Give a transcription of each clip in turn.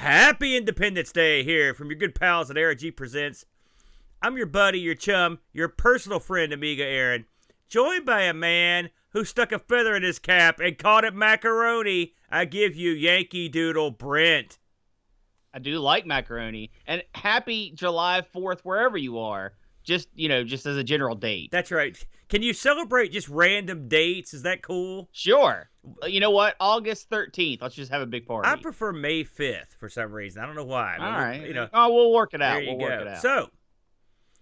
Happy Independence Day here from your good pals at ARG Presents. I'm your buddy, your chum, your personal friend, Amigo Aaron, joined by a man who stuck a feather in his cap and called it macaroni. I give you Yankee Doodle Brent. I do like macaroni. And happy July 4th wherever you are. Just as a general date. That's right. Can you celebrate just random dates? Is that cool? Sure. You know what? August 13th. Let's just have a big party. I prefer May 5th for some reason. I don't know why. All right. We'll work it out. There you go. So,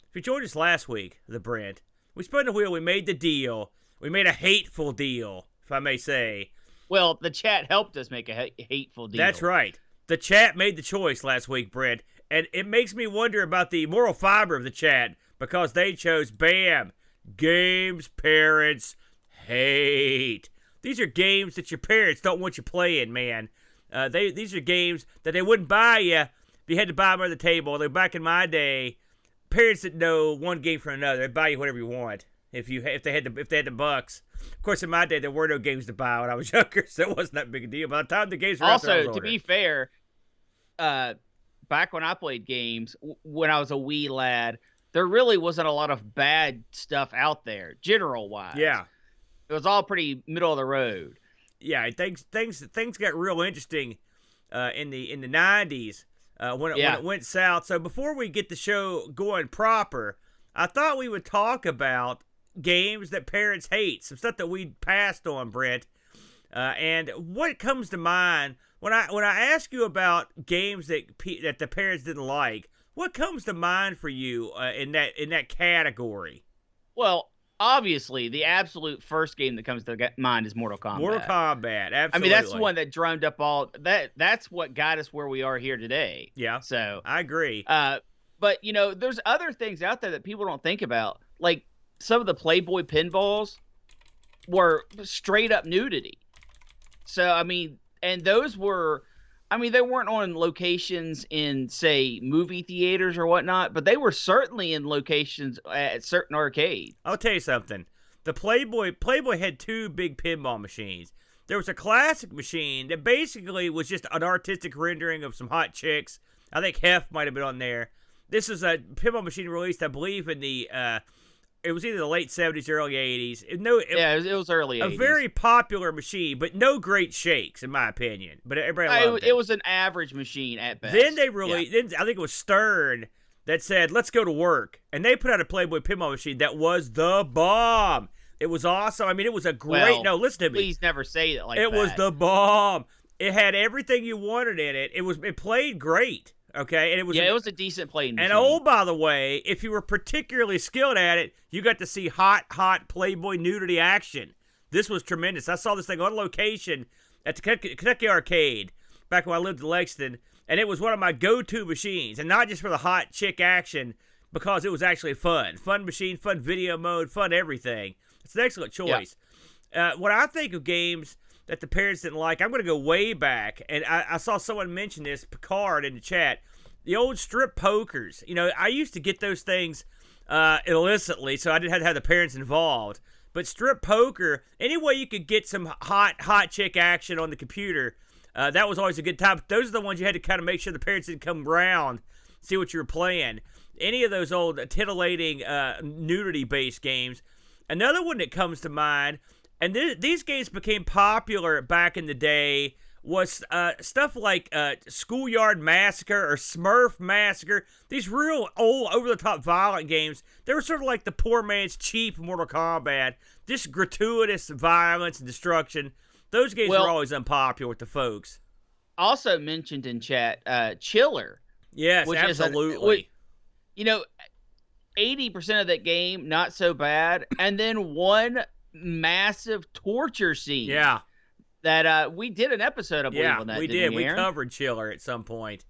if you joined us last week, the Brent, we spun the wheel. We made the deal. We made a hateful deal, if I may say. Well, the chat helped us make a hateful deal. That's right. The chat made the choice last week, Brent. And it makes me wonder about the moral fiber of the chat because they chose, bam, games parents hate. These are games that your parents don't want you playing, man. These are games that they wouldn't buy you if you had to buy them under the table. Back in my day, parents didn't know one game from another. They'd buy you whatever you want if they had the bucks. Of course, in my day, there were no games to buy when I was younger, so it wasn't that big a deal. By the time the games were out there, I was older. To be fair, back when I played games, when I was a wee lad, there really wasn't a lot of bad stuff out there, general-wise. Yeah. It was all pretty middle of the road. Yeah, things got real interesting in the 90s when it went south. So before we get the show going proper, I thought we would talk about games that parents hate, some stuff that we passed on, Brent. And what comes to mind when I ask you about games that the parents didn't like? What comes to mind for you in that category? Well, obviously, the absolute first game that comes to mind is Mortal Kombat. Mortal Kombat, absolutely. I mean, that's the one that drummed up all that. That's what got us where we are here today. Yeah. So I agree. But there's other things out there that people don't think about. Like some of the Playboy pinballs were straight up nudity. So I mean, and those were. I mean, they weren't on locations in, say, movie theaters or whatnot, but they were certainly in locations at certain arcades. I'll tell you something. The Playboy had two big pinball machines. There was a classic machine that basically was just an artistic rendering of some hot chicks. I think Hef might have been on there. This is a pinball machine released, I believe, in the it was either the late 70s or early 80s. It was early 80s. A very popular machine, but no great shakes, in my opinion. But everybody loved it. It was an average machine at best. Then I think it was Stern that said, let's go to work. And they put out a Playboy pinball machine that was the bomb. It was awesome. I mean, it was a great... no, listen to me. Please never say it like that. It was the bomb. It had everything you wanted in it. It played great. Okay, and it was a decent playing machine. And by the way, if you were particularly skilled at it, you got to see hot Playboy nudity action. This was tremendous. I saw this thing on location at the Kentucky Arcade back when I lived in Lexington, and it was one of my go-to machines, and not just for the hot chick action, because it was actually fun. Fun machine, fun video mode, fun everything. It's an excellent choice. Yeah. When I think of games that the parents didn't like, I'm going to go way back, and I saw someone mention this, Picard, in the chat. The old strip pokers. I used to get those things illicitly, so I didn't have to have the parents involved. But strip poker, any way you could get some hot chick action on the computer, that was always a good time. Those are the ones you had to kind of make sure the parents didn't come around, see what you were playing. Any of those old titillating nudity-based games. Another one that comes to mind, and these games became popular back in the day, was stuff like Schoolyard Massacre or Smurf Massacre. These real old, over-the-top violent games, they were sort of like the poor man's cheap Mortal Kombat. Just gratuitous violence and destruction. Those games were always unpopular with the folks. Also mentioned in chat, Chiller. Yes, absolutely. 80% of that game, not so bad. And then one massive torture scene. Yeah. That we did an episode, I believe, on that. We did. We covered Chiller at some point.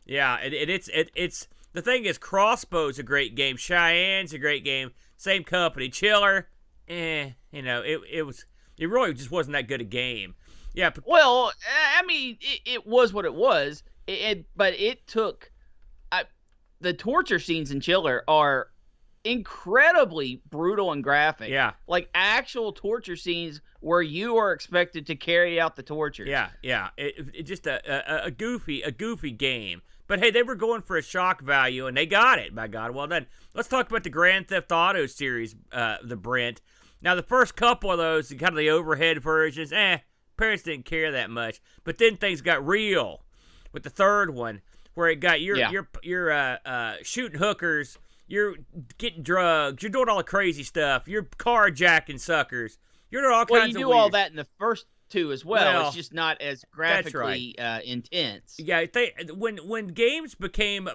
Yeah, it's the thing is, Crossbow's a great game. Cheyenne's a great game. Same company. Chiller, it really just wasn't that good a game. Yeah. Well, I mean, it was what it was. But it took the torture scenes in Chiller are incredibly brutal and graphic. Yeah. Like actual torture scenes where you are expected to carry out the tortures. Yeah. It just a goofy game. But hey, they were going for a shock value, and they got it. By God, well done. Let's talk about the Grand Theft Auto series, the Brent. Now, the first couple of those, kind of the overhead versions, parents didn't care that much. But then things got real with the third one, where it got you're shooting hookers, you're getting drugs, you're doing all the crazy stuff, you're carjacking suckers, you're doing all kinds of Well, you do weird. all that in the first two as well. It's just not as graphically intense. Yeah, when games became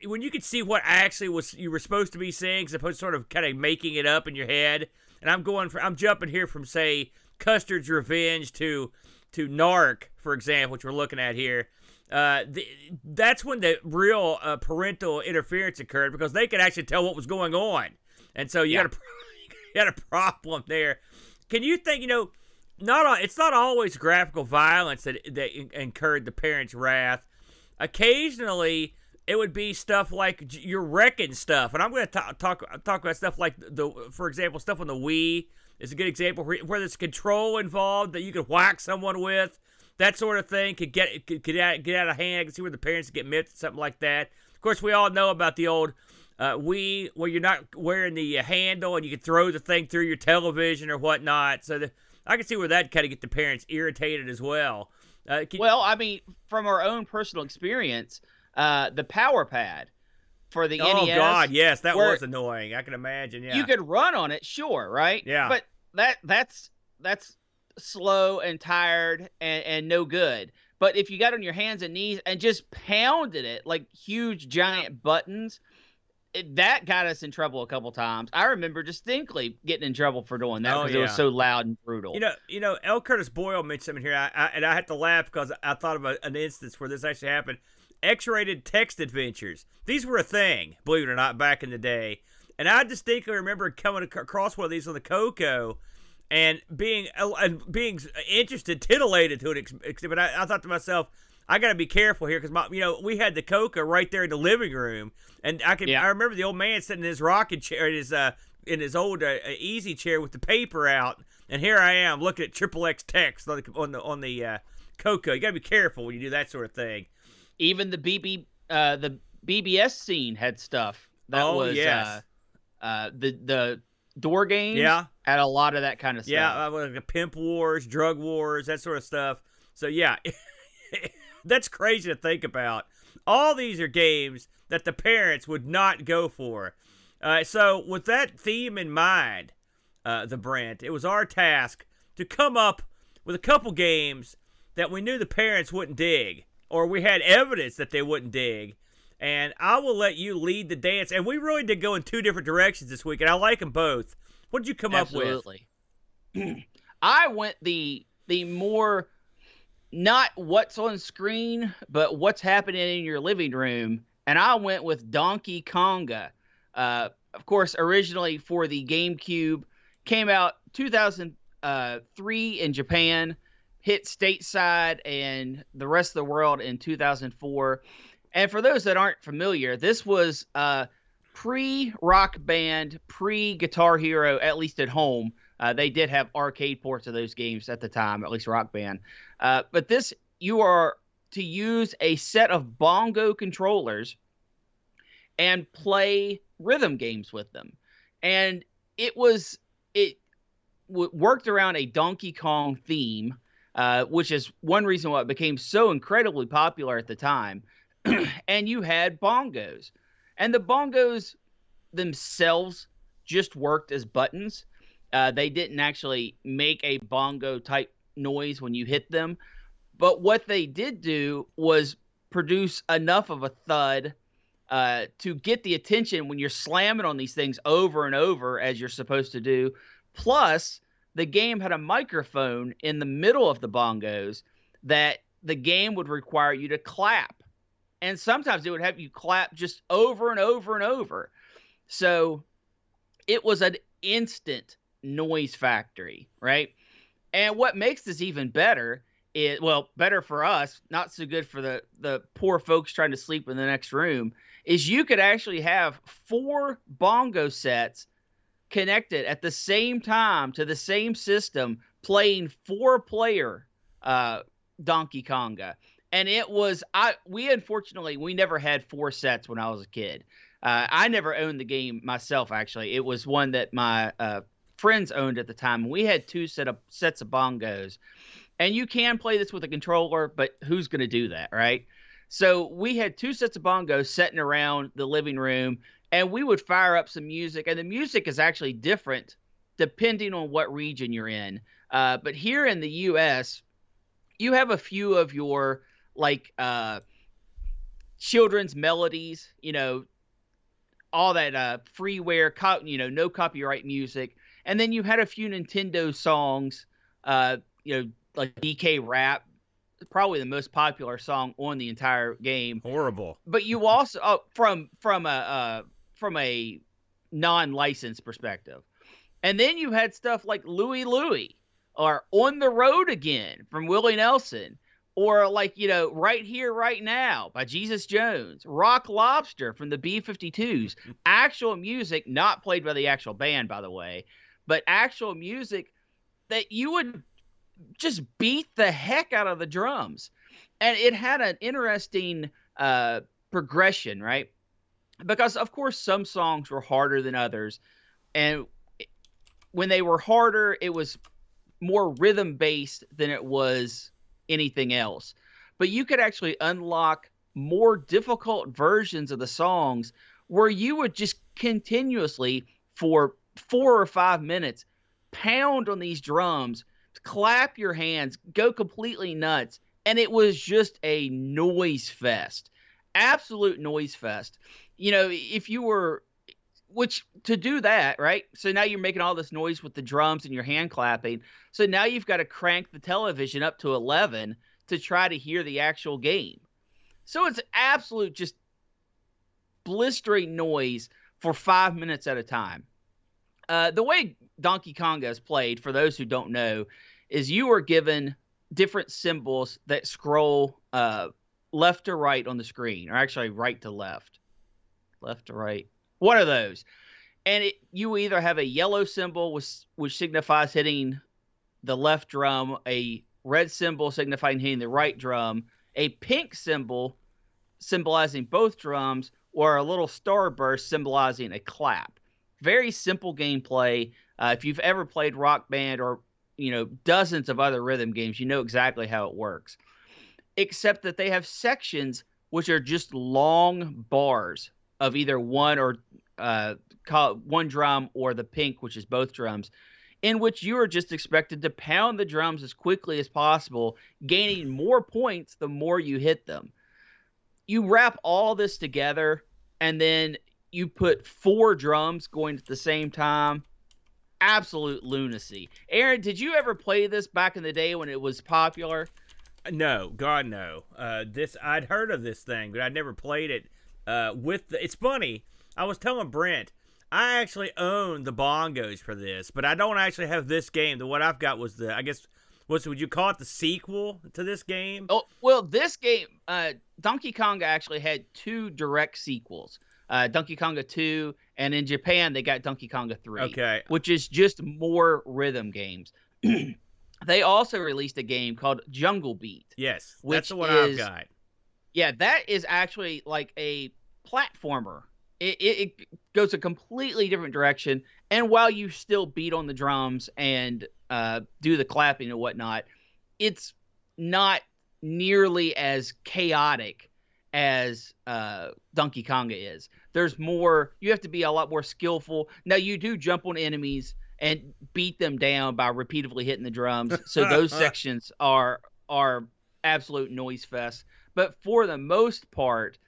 when you could see what actually you were supposed to be saying, as opposed to sort of kind of making it up in your head. And I'm jumping here from, say, Custard's Revenge to Narc, for example, which we're looking at here. That's when the real parental interference occurred, because they could actually tell what was going on, and so you got a problem there. Can you think? It's not always graphical violence that incurred the parents' wrath. Occasionally, it would be stuff like you're wrecking stuff, and I'm going to talk about stuff like for example, stuff on the Wii is a good example where there's control involved that you could whack someone with. That sort of thing could get out of hand. I can see where the parents get miffed, something like that. Of course, we all know about the old Wii, where you're not wearing the handle and you can throw the thing through your television or whatnot. So I can see where that kind of get the parents irritated as well. Well, I mean, from our own personal experience, the Power Pad for the NES. Oh God, yes, that was annoying. I can imagine. Yeah, you could run on it, sure, right? Yeah, but that's slow and tired and no good. But if you got on your hands and knees and just pounded it like huge giant buttons, that got us in trouble a couple times. I remember distinctly getting in trouble for doing that because it was so loud and brutal. L. Curtis Boyle mentioned something here, and I had to laugh because I thought of an instance where this actually happened. X-rated text adventures. These were a thing, believe it or not, back in the day. And I distinctly remember coming across one of these on the Coco and being interested, titillated to it. But I thought to myself, I got to be careful here because we had the Coco right there in the living room, and I remember the old man sitting in his rocking chair, in his old easy chair with the paper out, and here I am looking at XXX text on the Coco. You got to be careful when you do that sort of thing. Even the BBS scene had stuff that was the door games. Yeah, had a lot of that kind of stuff. Yeah, like pimp wars, drug wars, that sort of stuff. So yeah, that's crazy to think about. All these are games that the parents would not go for. So with that theme in mind, the Brent, it was our task to come up with a couple games that we knew the parents wouldn't dig, or we had evidence that they wouldn't dig. And I will let you lead the dance. And we really did go in two different directions this week, and I like them both. What did you come up with? Absolutely. I went the more not what's on screen, but what's happening in your living room. And I went with Donkey Konga. Of course, originally for the GameCube, came out 2003 in Japan, hit stateside and the rest of the world in 2004. And for those that aren't familiar, this was pre-Rock Band, pre-Guitar Hero, at least at home. They did have arcade ports of those games at the time, at least Rock Band. But this, you are to use a set of bongo controllers and play rhythm games with them. And it worked around a Donkey Kong theme, which is one reason why it became so incredibly popular at the time. And you had bongos. And the bongos themselves just worked as buttons. They didn't actually make a bongo type noise when you hit them. But what they did do was produce enough of a thud to get the attention when you're slamming on these things over and over, as you're supposed to do. Plus, the game had a microphone in the middle of the bongos that the game would require you to clap. And sometimes it would have you clap just over and over and over. So it was an instant noise factory, right? And what makes this even better well, better for us, not so good for the poor folks trying to sleep in the next room, is you could actually have 4 bongo sets connected at the same time to the same system playing 4-player Donkey Konga. And it was we unfortunately we never had 4 sets when I was a kid. I never owned the game myself, actually. It was one that my friends owned at the time. We had 2 sets of bongos. And you can play this with a controller, but who's going to do that, right? So we had 2 sets of bongos sitting around the living room, and we would fire up some music. And the music is actually different depending on what region you're in. But here in the U.S., you have a few of your like children's melodies, all that freeware, no copyright music. And then you had a few Nintendo songs, like DK Rap, probably the most popular song on the entire game. Horrible. But you also from a non-licensed perspective. And then you had stuff like Louie Louie or On the Road Again from Willie Nelson, or like, Right Here, Right Now by Jesus Jones, Rock Lobster from the B-52s, actual music, not played by the actual band, by the way, but actual music that you would just beat the heck out of the drums. And it had an interesting progression, right? Because, of course, some songs were harder than others. And when they were harder, it was more rhythm-based than it was anything else. But you could actually unlock more difficult versions of the songs where you would just continuously, for 4 or 5 minutes, pound on these drums, clap your hands, go completely nuts. And it was just a noise fest. Absolute noise fest. If you were, which to do that, right? So now you're making all this noise with the drums and your hand clapping. So now you've got to crank the television up to 11 to try to hear the actual game. So it's absolute just blistering noise for 5 minutes at a time. The way Donkey Konga is played, for those who don't know, is you are given different symbols that scroll left to right on the screen, or actually right to left. Left to right. One of those. And you either have a yellow symbol, which signifies hitting the left drum, a red symbol signifying hitting the right drum, a pink symbol symbolizing both drums, or a little starburst symbolizing a clap. Very simple gameplay. If you've ever played Rock Band or dozens of other rhythm games, you know exactly how it works. Except that they have sections which are just long bars of either one drum or the pink, which is both drums, in which you are just expected to pound the drums as quickly as possible, gaining more points the more you hit them. You wrap all this together, and then you put 4 drums going at the same time. Absolute lunacy. Aaron, did you ever play this back in the day when it was popular? No, God no. I'd heard of this thing, but I'd never played it. It's funny. I was telling Brent, I actually own the bongos for this, but I don't actually have this game. The what I've got was would you call it the sequel to this game? Oh, well, this game, Donkey Konga actually had 2 direct sequels. Donkey Konga 2, and in Japan they got Donkey Konga 3, okay, which is just more rhythm games. They also released a game called Jungle Beat. Yes, that's the one I've got. Yeah, that is actually like a platformer. It goes a completely different direction, and while you still beat on the drums and do the clapping and whatnot, it's not nearly as chaotic as Donkey Konga is. There's more, you have to be a lot more skillful. Now, you do jump on enemies and beat them down by repeatedly hitting the drums. So those sections are absolute noise fest. But for the most part,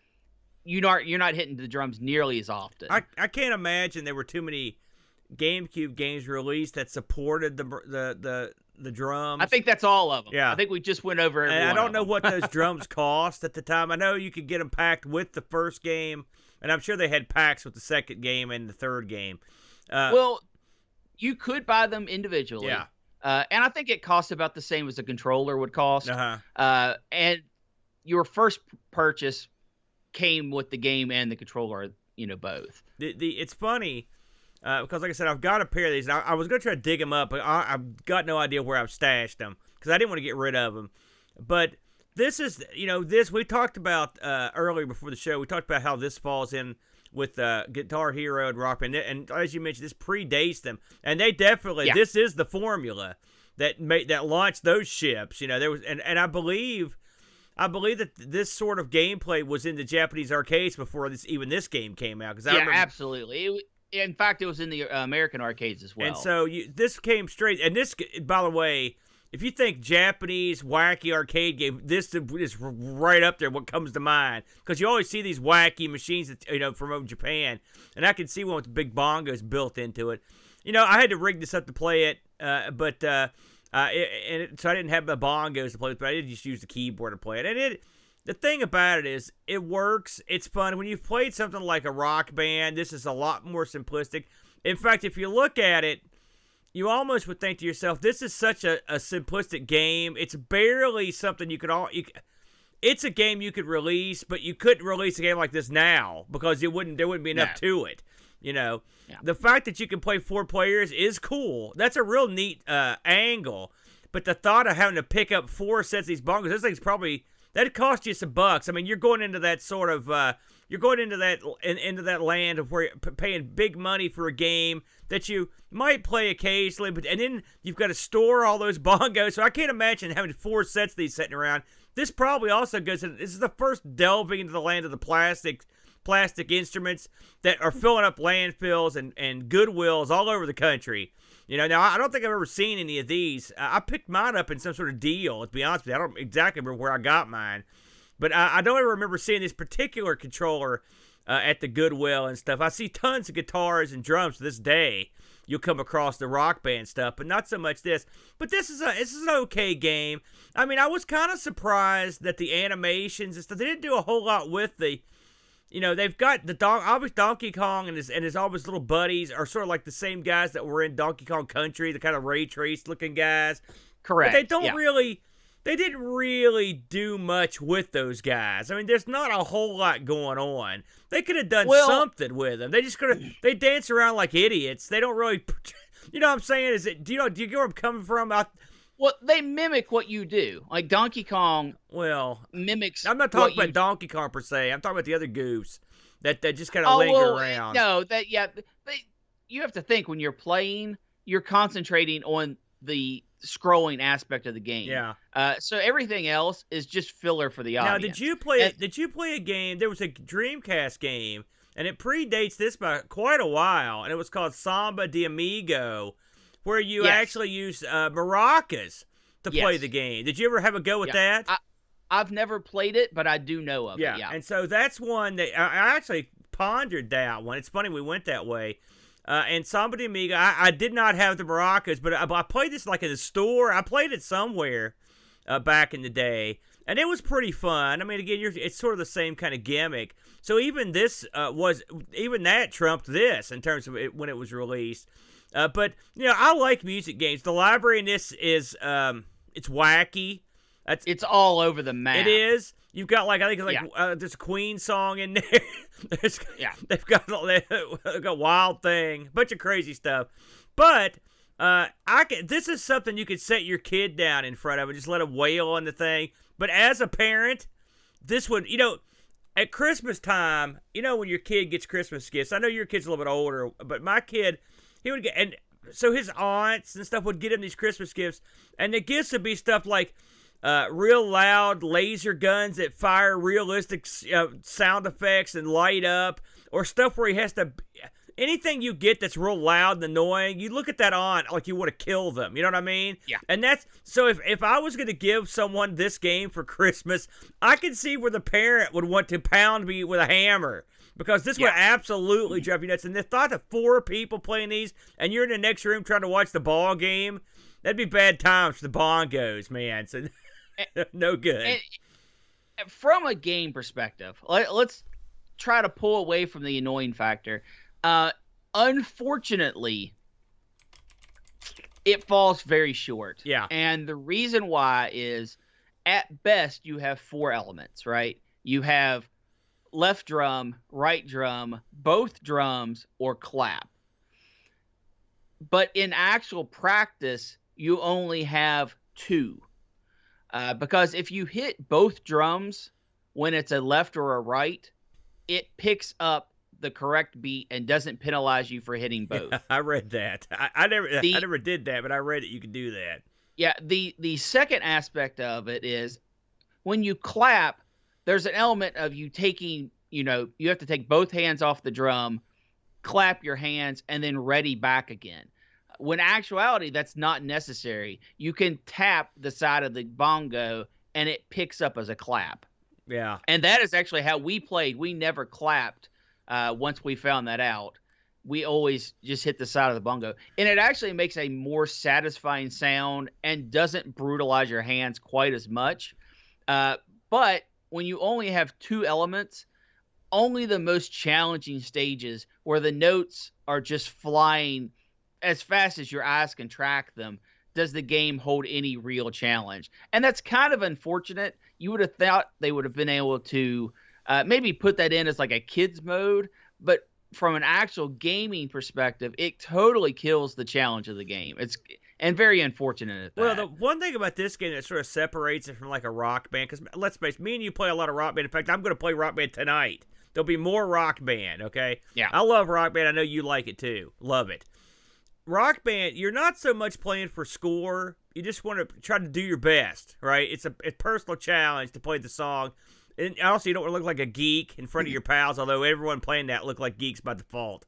you're not hitting the drums nearly as often. I can't imagine there were too many GameCube games released that supported the drums. I think that's all of them. Yeah. I think we just went over every and I one don't of know them. what those drums cost at the time. I know you could get them packed with the first game, and I'm sure they had packs with the second game and the third game. Well, you could buy them individually. Yeah. And I think it costs about the same as a controller would cost. Uh-huh. And your first purchase came with the game and the controller, both. It's funny because, like I said, I've got a pair of these. I was going to try to dig them up, but I've got no idea where I've stashed them because I didn't want to get rid of them. But this is, this we talked about earlier before the show. We talked about how this falls in with Guitar Hero and Rock Band. And as you mentioned, this predates them. And they definitely, this is the formula that launched those ships. There was, and I believe that this sort of gameplay was in the Japanese arcades before even this game came out. Absolutely. In fact, it was in the American arcades as well. And so this came straight. And this, by the way, if you think Japanese wacky arcade game, this is right up there. What comes to mind? Because you always see these wacky machines that from Japan, and I can see one with big bongos built into it. I had to rig this up to play it, so I didn't have the bongos to play with, but I did just use the keyboard to play it. And the thing about it is, it works. It's fun. When you've played something like a Rock Band, this is a lot more simplistic. In fact, if you look at it, you almost would think to yourself, this is such a simplistic game. It's barely something it's a game you could release, but you couldn't release a game like this now because there wouldn't be enough to it. The fact that you can play 4 players is cool. That's a real neat angle. But the thought of having to pick up 4 sets of these bongos, this thing's probably, that'd cost you some bucks. I mean, you're going into that sort of, you're going into that land of where you're paying big money for a game that you might play occasionally, and then you've got to store all those bongos. So I can't imagine having 4 sets of these sitting around. This probably also goes in, this is the first delving into the land of the plastic instruments that are filling up landfills and Goodwills all over the country. Now I don't think I've ever seen any of these. I picked mine up in some sort of deal, to be honest with you. I don't exactly remember where I got mine. But I don't ever remember seeing this particular controller at the Goodwill and stuff. I see tons of guitars and drums to this day. You'll come across the Rock Band stuff, but not so much this. But this is an okay game. I mean, I was kind of surprised that the animations and stuff, they didn't do a whole lot with the, they've got obviously Donkey Kong and his all his little buddies are sort of like the same guys that were in Donkey Kong Country, the kind of ray trace looking guys. Correct. But they didn't really do much with those guys. I mean, there's not a whole lot going on. They could have done something with them. They just could have. They dance around like idiots. They don't really. You know what I'm saying? Do you get where I'm coming from? Well, they mimic what you do. Like Donkey Kong. Mimics. I'm not talking about Donkey Kong per se. I'm talking about the other goofs that just kind of linger around. No, you have to think when you're playing, you're concentrating on the scrolling aspect of the game. Yeah. So everything else is just filler for the audience. Now, did you play a game? There was a Dreamcast game, and it predates this by quite a while, and it was called Samba de Amigo, where you actually use maracas to play the game. Did you ever have a go with that? I've never played it, but I do know of it. Yeah. And so that's one that I actually pondered that one. It's funny we went that way. And Samba de Amigo, I did not have the maracas, but I played this like in the store. I played it somewhere back in the day, and it was pretty fun. I mean, again, it's sort of the same kind of gimmick. So even that trumped this in terms of when it was released. But I like music games. The library in this is it's wacky. It's all over the map. It is. You've got there's a Queen song in there. They've got Wild Thing, bunch of crazy stuff. But this is something you could set your kid down in front of and just let him wail on the thing. But as a parent, this would at Christmas time, when your kid gets Christmas gifts. I know your kid's a little bit older, but my kid, he would get, and so his aunts and stuff would get him these Christmas gifts, and the gifts would be stuff like real loud laser guns that fire realistic sound effects and light up, or stuff where he has to. Anything you get that's real loud and annoying, you look at that aunt like you want to kill them. You know what I mean? Yeah. And that's so. If I was going to give someone this game for Christmas, I could see where the parent would want to pound me with a hammer. Because this would absolutely drive you nuts. And the thought of 4 people playing these, and you're in the next room trying to watch the ball game, that'd be bad times for the bongos, man. So no good. And from a game perspective, let's try to pull away from the annoying factor. Unfortunately, It falls very short. Yeah. And the reason why is, at best, you have 4 elements, right? You have left drum, right drum, both drums, or clap. But in actual practice, you only have 2. Because if you hit both drums when it's a left or a right, it picks up the correct beat and doesn't penalize you for hitting both. Yeah, I read that. I never did that, but I read it. You could do that. Yeah. The second aspect of it is when you clap, there's an element of you taking, you have to take both hands off the drum, clap your hands, and then ready back again. When actuality, that's not necessary. You can tap the side of the bongo and it picks up as a clap. Yeah. And that is actually how we played. We never clapped once we found that out. We always just hit the side of the bongo. And it actually makes a more satisfying sound and doesn't brutalize your hands quite as much. But when you only have 2 elements, only the most challenging stages where the notes are just flying as fast as your eyes can track them does the game hold any real challenge. And that's kind of unfortunate. You would have thought they would have been able to maybe put that in as like a kids mode, but from an actual gaming perspective, it totally kills the challenge of the game. And very unfortunate at that. Well, the one thing about this game that sort of separates it from like a Rock Band, because let's face it, me and you play a lot of Rock Band. In fact, I'm going to play Rock Band tonight. There'll be more Rock Band, okay? Yeah. I love Rock Band. I know you like it too. Love it. Rock Band, you're not so much playing for score. You just want to try to do your best, right? It's a personal challenge to play the song. And also, you don't want to look like a geek in front of your pals, although everyone playing that look like geeks by default.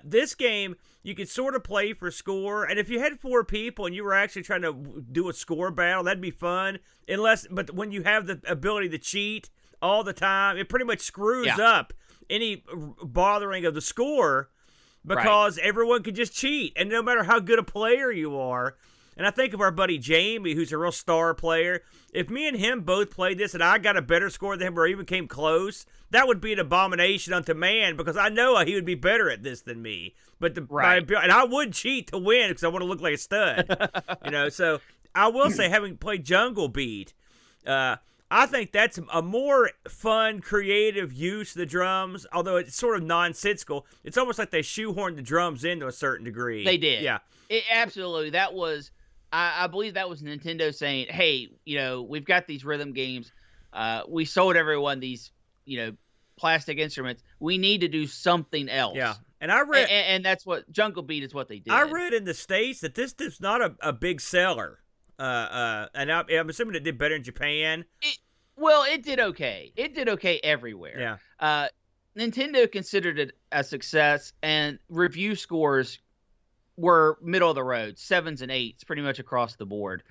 This game, you could sort of play for score, and if you had 4 people and you were actually trying to do a score battle, that'd be fun. But when you have the ability to cheat all the time, it pretty much screws up any bothering of the score, because everyone can just cheat, and no matter how good a player you are. And I think of our buddy Jamie, who's a real star player. If me and him both played this and I got a better score than him or even came close, that would be an abomination unto man, because I know he would be better at this than me. But and I would cheat to win because I want to look like a stud. So I will say, having played Jungle Beat, I think that's a more fun, creative use of the drums, although it's sort of nonsensical. It's almost like they shoehorned the drums in to a certain degree. They did. Yeah. Absolutely. That was, I believe that was Nintendo saying, hey, we've got these rhythm games. We sold everyone these, plastic instruments. We need to do something else. Yeah. And I read... And that's what, Jungle Beat is what they did. I read in the States that this is not a big seller. And I'm assuming it did better in Japan. It did okay. It did okay everywhere. Yeah. Nintendo considered it a success, and review scores were middle of the road, 7s and 8s, pretty much across the board.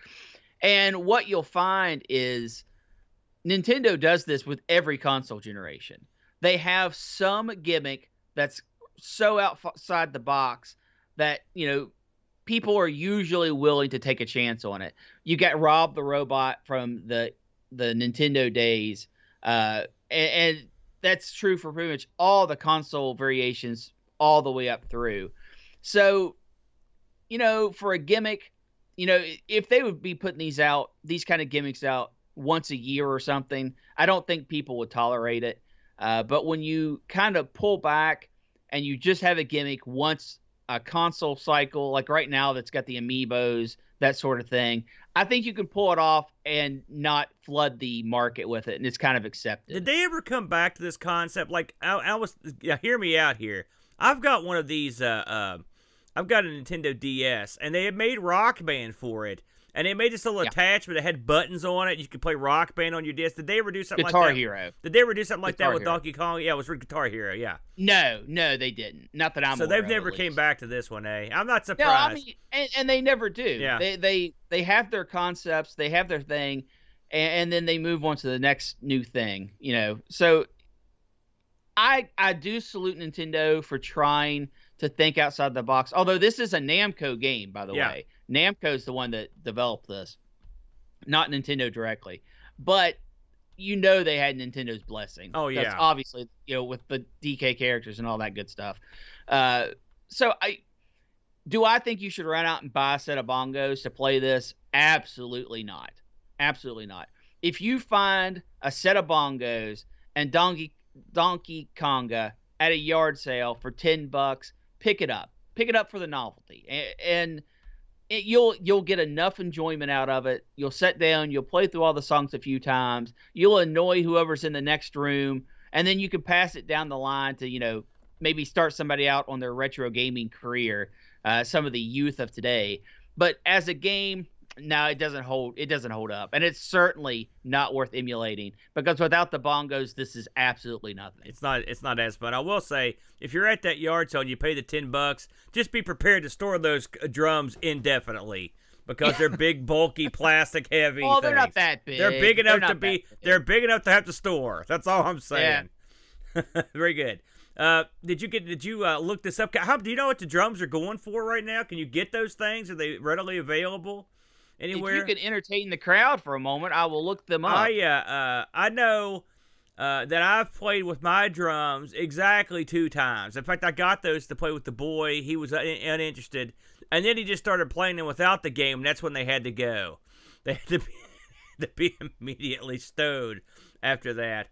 And what you'll find is Nintendo does this with every console generation. They have some gimmick that's so outside the box that, people are usually willing to take a chance on it. You got Rob the Robot from the Nintendo days, and that's true for pretty much all the console variations all the way up through. So, for a gimmick, if they would be putting these kind of gimmicks out once a year or something, I don't think people would tolerate it. But when you kind of pull back and you just have a gimmick once a console cycle, like right now that's got the Amiibos, that sort of thing, I think you can pull it off and not flood the market with it, and it's kind of accepted. Did they ever come back to this concept? Like, hear me out here. I've got one of these, I've got a Nintendo DS, and they had made Rock Band for it. And they made this little attachment that had buttons on it. You could play Rock Band on your disc. Did they ever do something like that? Guitar Hero. Did they ever do something like that with Hero. Donkey Konga? Yeah, it was for Guitar Hero, yeah. No, they didn't. Not that I'm aware of. So they've never came back to this one, eh? I'm not surprised. No, I mean, and they never do. Yeah. They have their concepts, they have their thing, and then they move on to the next new thing, So I do salute Nintendo for trying to think outside the box. Although this is a Namco game, by the way. Namco's the one that developed this, not Nintendo directly. But they had Nintendo's blessing. Oh, yeah. That's obviously, with the DK characters and all that good stuff. So Do I think you should run out and buy a set of bongos to play this? Absolutely not. Absolutely not. If you find a set of bongos and Donkey Konga at a yard sale for $10, pick it up. Pick it up for the novelty, and you'll get enough enjoyment out of it. You'll sit down, you'll play through all the songs a few times, you'll annoy whoever's in the next room, and then you can pass it down the line to maybe start somebody out on their retro gaming career. Some of the youth of today, but as a game, no, it doesn't hold up, and it's certainly not worth emulating because without the bongos, this is absolutely nothing. It's not as fun. I will say, if you're at that yard sale and you pay the $10, just be prepared to store those drums indefinitely because they're big, bulky, plastic, heavy. Oh, they're not that big. They're big enough to be. They're big enough to have to store. That's all I'm saying. Yeah. Very good. Did you look this up? Do you know what the drums are going for right now? Can you get those things? Are they readily available anywhere? If you can entertain the crowd for a moment, I will look them up. I know that I've played with my drums exactly 2 times. In fact, I got those to play with the boy. He was uninterested, and then he just started playing them without the game. And that's when they had to go. They had to be immediately stowed after that.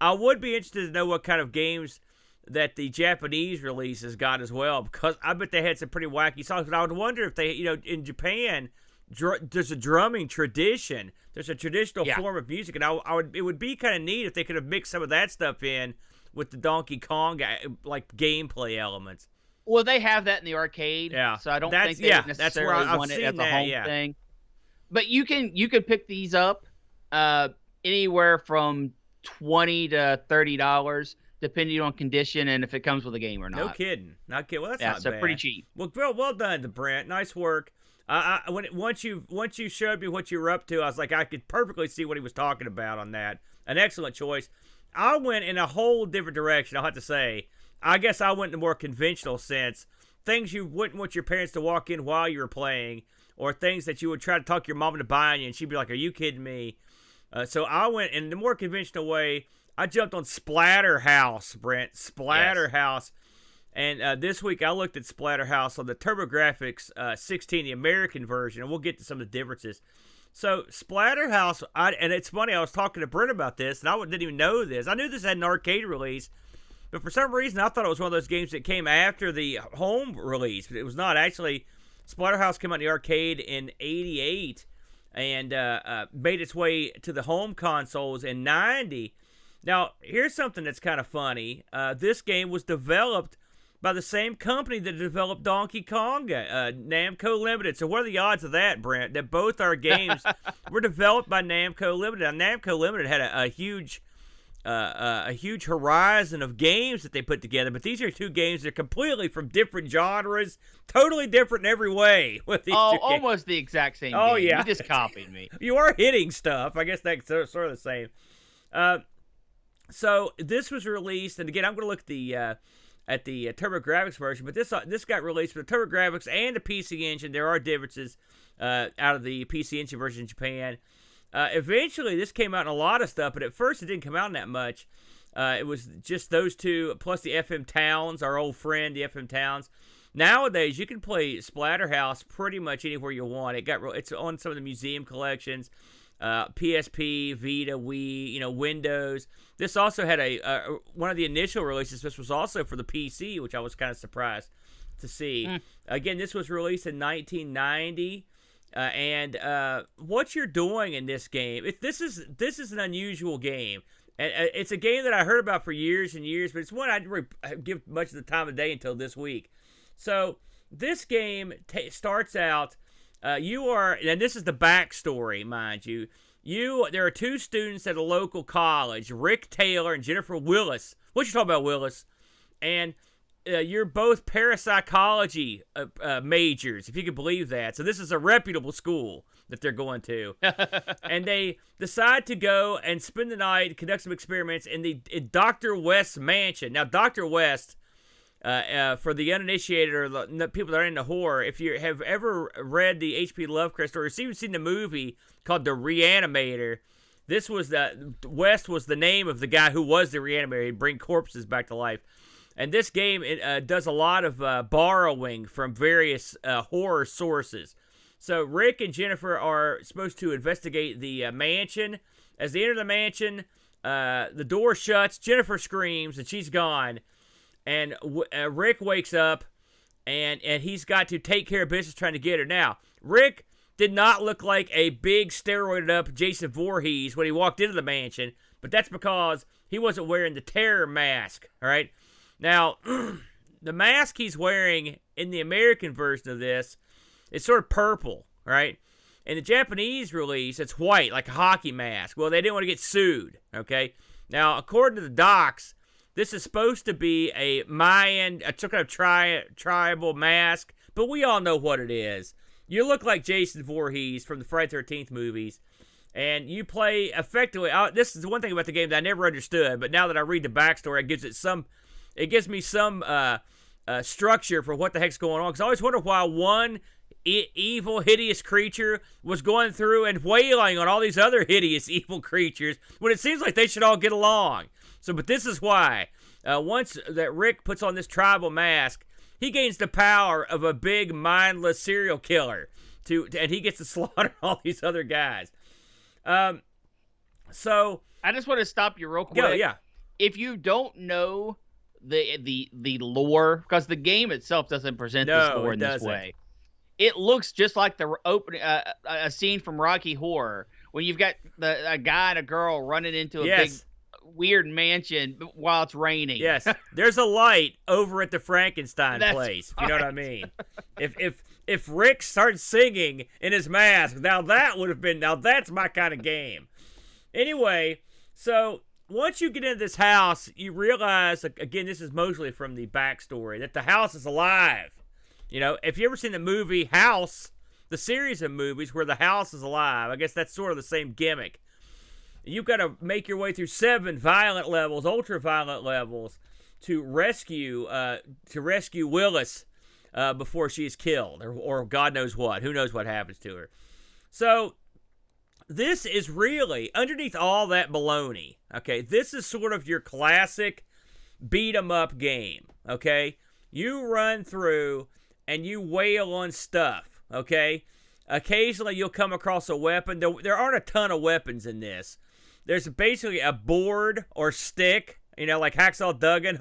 I would be interested to know what kind of games that the Japanese releases got as well, because I bet they had some pretty wacky songs. But I would wonder if they, in Japan, there's a drumming tradition. There's a traditional form of music, and it would be kind of neat if they could have mixed some of that stuff in with the Donkey Konga like gameplay elements. Well, they have that in the arcade, so I don't think they necessarily want it as a home thing. But you can pick these up anywhere from $20 to $30. Depending on condition and if it comes with a game or not. No kidding. Not kidding. Well, that's not bad. Pretty cheap. Well done to Brent. Nice work. Once you showed me what you were up to, I was like, I could perfectly see what he was talking about on that. An excellent choice. I went in a whole different direction, I'll have to say. I guess I went in a more conventional sense. Things you wouldn't want your parents to walk in while you were playing, or things that you would try to talk your mom into buying you, and she'd be like, are you kidding me? So I went in the more conventional way. I jumped on Splatterhouse, Brent. Splatterhouse. Yes. And this week I looked at Splatterhouse on the TurboGrafx 16, the American version, and we'll get to some of the differences. So Splatterhouse, and it's funny, I was talking to Brent about this, and I didn't even know this. I knew this had an arcade release, but for some reason I thought it was one of those games that came after the home release. But it was not. Actually, Splatterhouse came out in the arcade in '88 and made its way to the home consoles in '90. Now, here's something that's kind of funny. This game was developed by the same company that developed Donkey Konga, Namco Limited. So what are the odds of that, Brent, that both our games were developed by Namco Limited? Now, Namco Limited had a huge horizon of games that they put together, but these are 2 games that are completely from different genres, totally different in every way. With these 2 almost the exact same game. Yeah. You just copied me. You are hitting stuff. I guess that's sort of the same. So this was released, and again, I'm going to look at the TurboGrafx version, but this got released with the TurboGrafx and the PC Engine. There are differences out of the PC Engine version in Japan. Eventually, this came out in a lot of stuff, but at first it didn't come out in that much. It was just those 2, plus the FM Towns, our old friend, the FM Towns. Nowadays, you can play Splatterhouse pretty much anywhere you want. It's on some of the museum collections. PSP, Vita, Wii, Windows. This also had one of the initial releases. This was also for the PC, which I was kind of surprised to see. Again, this was released in 1990. And what you're doing in this game, this is an unusual game. And it's a game that I heard about for years and years, but it's one I didn't give much of the time of day until this week. So this game starts out. And this is the backstory, mind you. There are 2 students at a local college, Rick Taylor and Jennifer Willis. What you talking about, Willis? And you're both parapsychology majors, if you can believe that. So this is a reputable school that they're going to. And they decide to go and spend the night, conduct some experiments in Dr. West's mansion. Now, Dr. West, for the uninitiated or the people that are into horror, if you have ever read the H.P. Lovecraft story, or even seen the movie called The Reanimator, West was the name of the guy who was the Reanimator. He'd bring corpses back to life. And this game does a lot of borrowing from various horror sources. So Rick and Jennifer are supposed to investigate the mansion. As they enter the mansion, the door shuts, Jennifer screams, and she's gone. And Rick wakes up, and he's got to take care of business trying to get her. Now, Rick did not look like a big steroided-up Jason Voorhees when he walked into the mansion, but that's because he wasn't wearing the terror mask, all right? Now, the mask he's wearing in the American version of this is sort of purple, right? In the Japanese release, it's white, like a hockey mask. Well, they didn't want to get sued, okay? Now, according to the docs, this is supposed to be a Mayan, a kind of tribal mask, but we all know what it is. You look like Jason Voorhees from the Friday the 13th movies, and you play effectively. This is the one thing about the game that I never understood, but now that I read the backstory, it gives me some structure for what the heck's going on. Because I always wonder why one evil, hideous creature was going through and wailing on all these other hideous, evil creatures when it seems like they should all get along. But this is why. Once that Rick puts on this tribal mask, he gains the power of a big, mindless serial killer, and he gets to slaughter all these other guys. So I just want to stop you real quick. Yeah. If you don't know the lore, because the game itself doesn't present this lore in this way, it looks just like the opening a scene from Rocky Horror when you've got a guy and a girl running into a big weird mansion while it's raining. Yes, there's a light over at the Frankenstein place. Right. You know what I mean? If Rick started singing in his mask, that's my kind of game. Anyway, so once you get into this house, you realize, again, this is mostly from the backstory, that the house is alive. You know, if you ever seen the movie House, the series of movies where the house is alive, I guess that's sort of the same gimmick. You've got to make your way through 7 violent levels, ultra-violent levels, to rescue Willis before she's killed, or God knows what. Who knows what happens to her. So this is really, underneath all that baloney, okay, this is sort of your classic beat-em-up game, okay? You run through and you wail on stuff, okay? Occasionally you'll come across a weapon. There aren't a ton of weapons in this. There's basically a board or stick, like Hacksaw Duggan.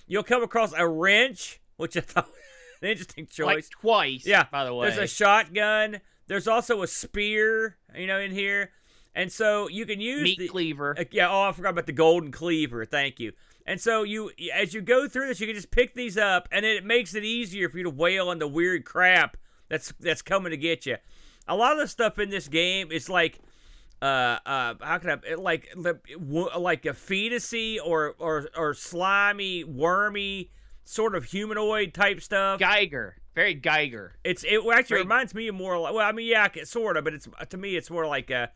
You'll come across a wrench, which I thought was an interesting choice. Like twice, by the way. There's a shotgun. There's also a spear, in here. And so you can use meat cleaver. I forgot about the golden cleaver. Thank you. And so as you go through this, you can just pick these up, and it makes it easier for you to wail on the weird crap that's coming to get you. A lot of the stuff in this game is like, how can I, like a fetusy or slimy, wormy sort of humanoid type stuff. Very Geiger. It actually reminds me of more. Well, I mean, yeah, sort of, but to me, it's more like a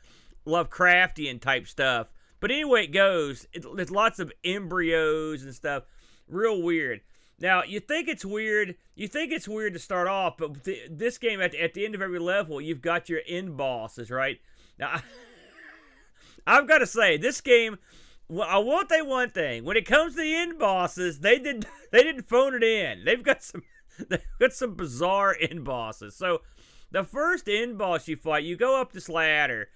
Lovecraftian type stuff. But anyway, it goes. There's lots of embryos and stuff. Real weird. Now, you think it's weird to start off, but this game, at the end of every level, you've got your end bosses, right? Now, I've got to say, this game, well, I won't say one thing. When it comes to the end bosses, they didn't phone it in. They've got some bizarre end bosses. So, the first end boss you fight, you go up this ladder,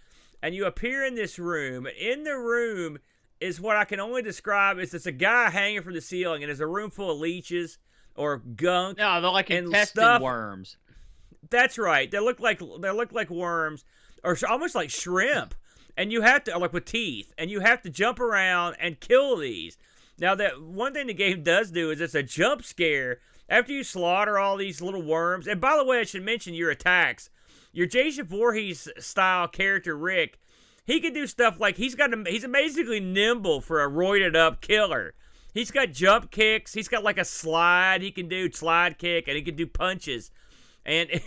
and you appear in this room. In the room is what I can only describe as it's a guy hanging from the ceiling, and there's a room full of leeches or gunk. No, they're like intestine worms. That's right. They look like worms, or almost like shrimp. And you have to, like with teeth, and you have to jump around and kill these. Now, that one thing the game does do is it's a jump scare after you slaughter all these little worms. And by the way, I should mention your attacks. Your Jason Voorhees style character Rick, he can do stuff like he's basically nimble for a roided up killer. He's got jump kicks. He's got like a slide. He can do slide kick, and he can do punches. And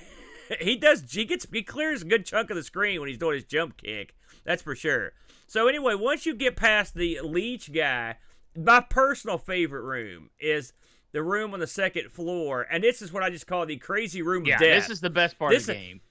he clears a good chunk of the screen when he's doing his jump kick. That's for sure. So anyway, once you get past the leech guy, my personal favorite room is the room on the second floor, and this is what I just call the crazy room of death. Yeah, this is the best part of the game.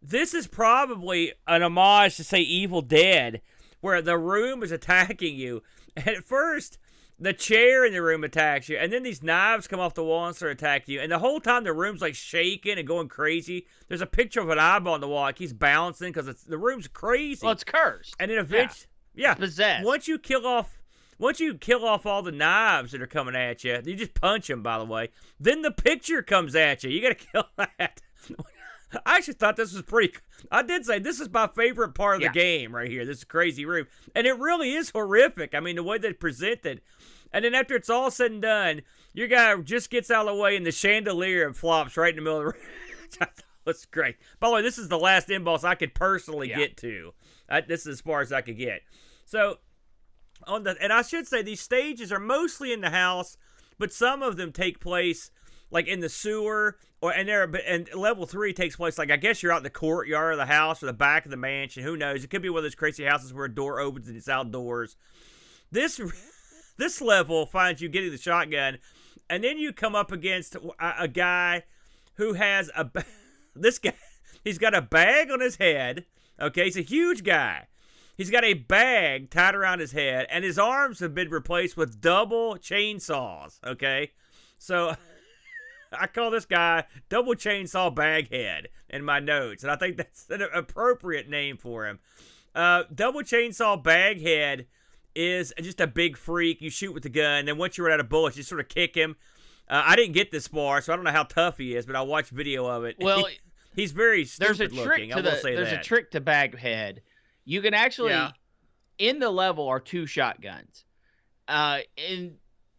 This is probably an homage to, say, Evil Dead, where the room is attacking you. And at first, The chair in the room attacks you, and then these knives come off the wall and start attacking you. And the whole time the room's like shaking and going crazy. There's a picture of an eyeball on the wall. It keeps bouncing because the room's crazy. Well, it's cursed. And then eventually, yeah, possessed. Once you kill off all the knives that are coming at you, you just punch them. By the way, then the picture comes at you. You got to kill that. I actually thought this was pretty. I did say this is my favorite part of the game right here. This crazy room, and it really is horrific. I mean, the way they present it. And then after it's all said and done, your guy just gets out of the way and the chandelier flops right in the middle of the room. I thought was great. By the way, this is the last end boss I could personally get to. This is as far as I could get. So, and I should say these stages are mostly in the house, but some of them take place like in the sewer, and level 3 takes place like I guess you're out in the courtyard of the house or the back of the mansion. Who knows? It could be one of those crazy houses where a door opens and it's outdoors. This level finds you getting the shotgun, and then you come up against a guy who has this guy. He's got a bag on his head. Okay, he's a huge guy. He's got a bag tied around his head, and his arms have been replaced with double chainsaws. Okay, so I call this guy Double Chainsaw Baghead in my notes, and I think that's an appropriate name for him. Double Chainsaw Baghead is just a big freak. You shoot with the gun, and once you run out of bullets, you sort of kick him. I didn't get this far, so I don't know how tough he is, but I watched video of it. Well, he's very stupid looking. There's a trick to Baghead. You can actually, in the level are 2 shotguns. And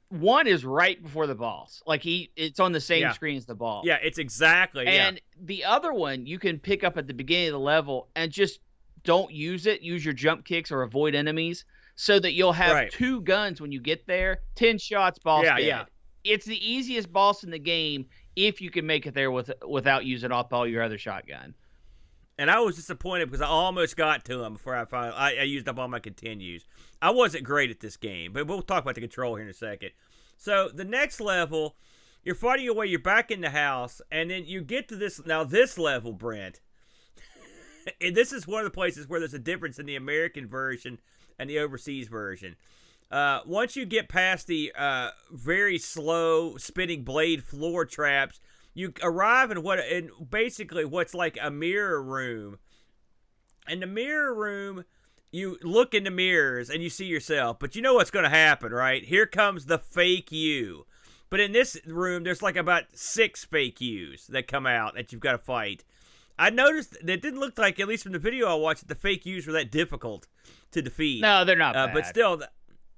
one is right before the boss. Like it's on the same screen as the boss. Yeah, it's exactly. And the other one you can pick up at the beginning of the level and just don't use it. Use your jump kicks or avoid enemies, so that you'll have 2 guns when you get there. 10 shots, boss dead. Yeah. It's the easiest boss in the game if you can make it there without using up all your other shotgun. And I was disappointed because I almost got to him before I used up all my continues. I wasn't great at this game, but we'll talk about the control here in a second. So the next level, you're fighting your way. You're back in the house, and then you get to this. Now this level, Brent, and this is one of the places where there's a difference in the American version and the overseas version. Once you get past the very slow spinning blade floor traps, you arrive in basically what's like a mirror room. In the mirror room, you look in the mirrors and you see yourself, but you know what's going to happen, right? Here comes the fake you. But in this room, there's like about 6 fake yous that come out that you've got to fight. I noticed that it didn't look like, at least from the video I watched, that the fake yous were that difficult to defeat. No, they're not bad. But still,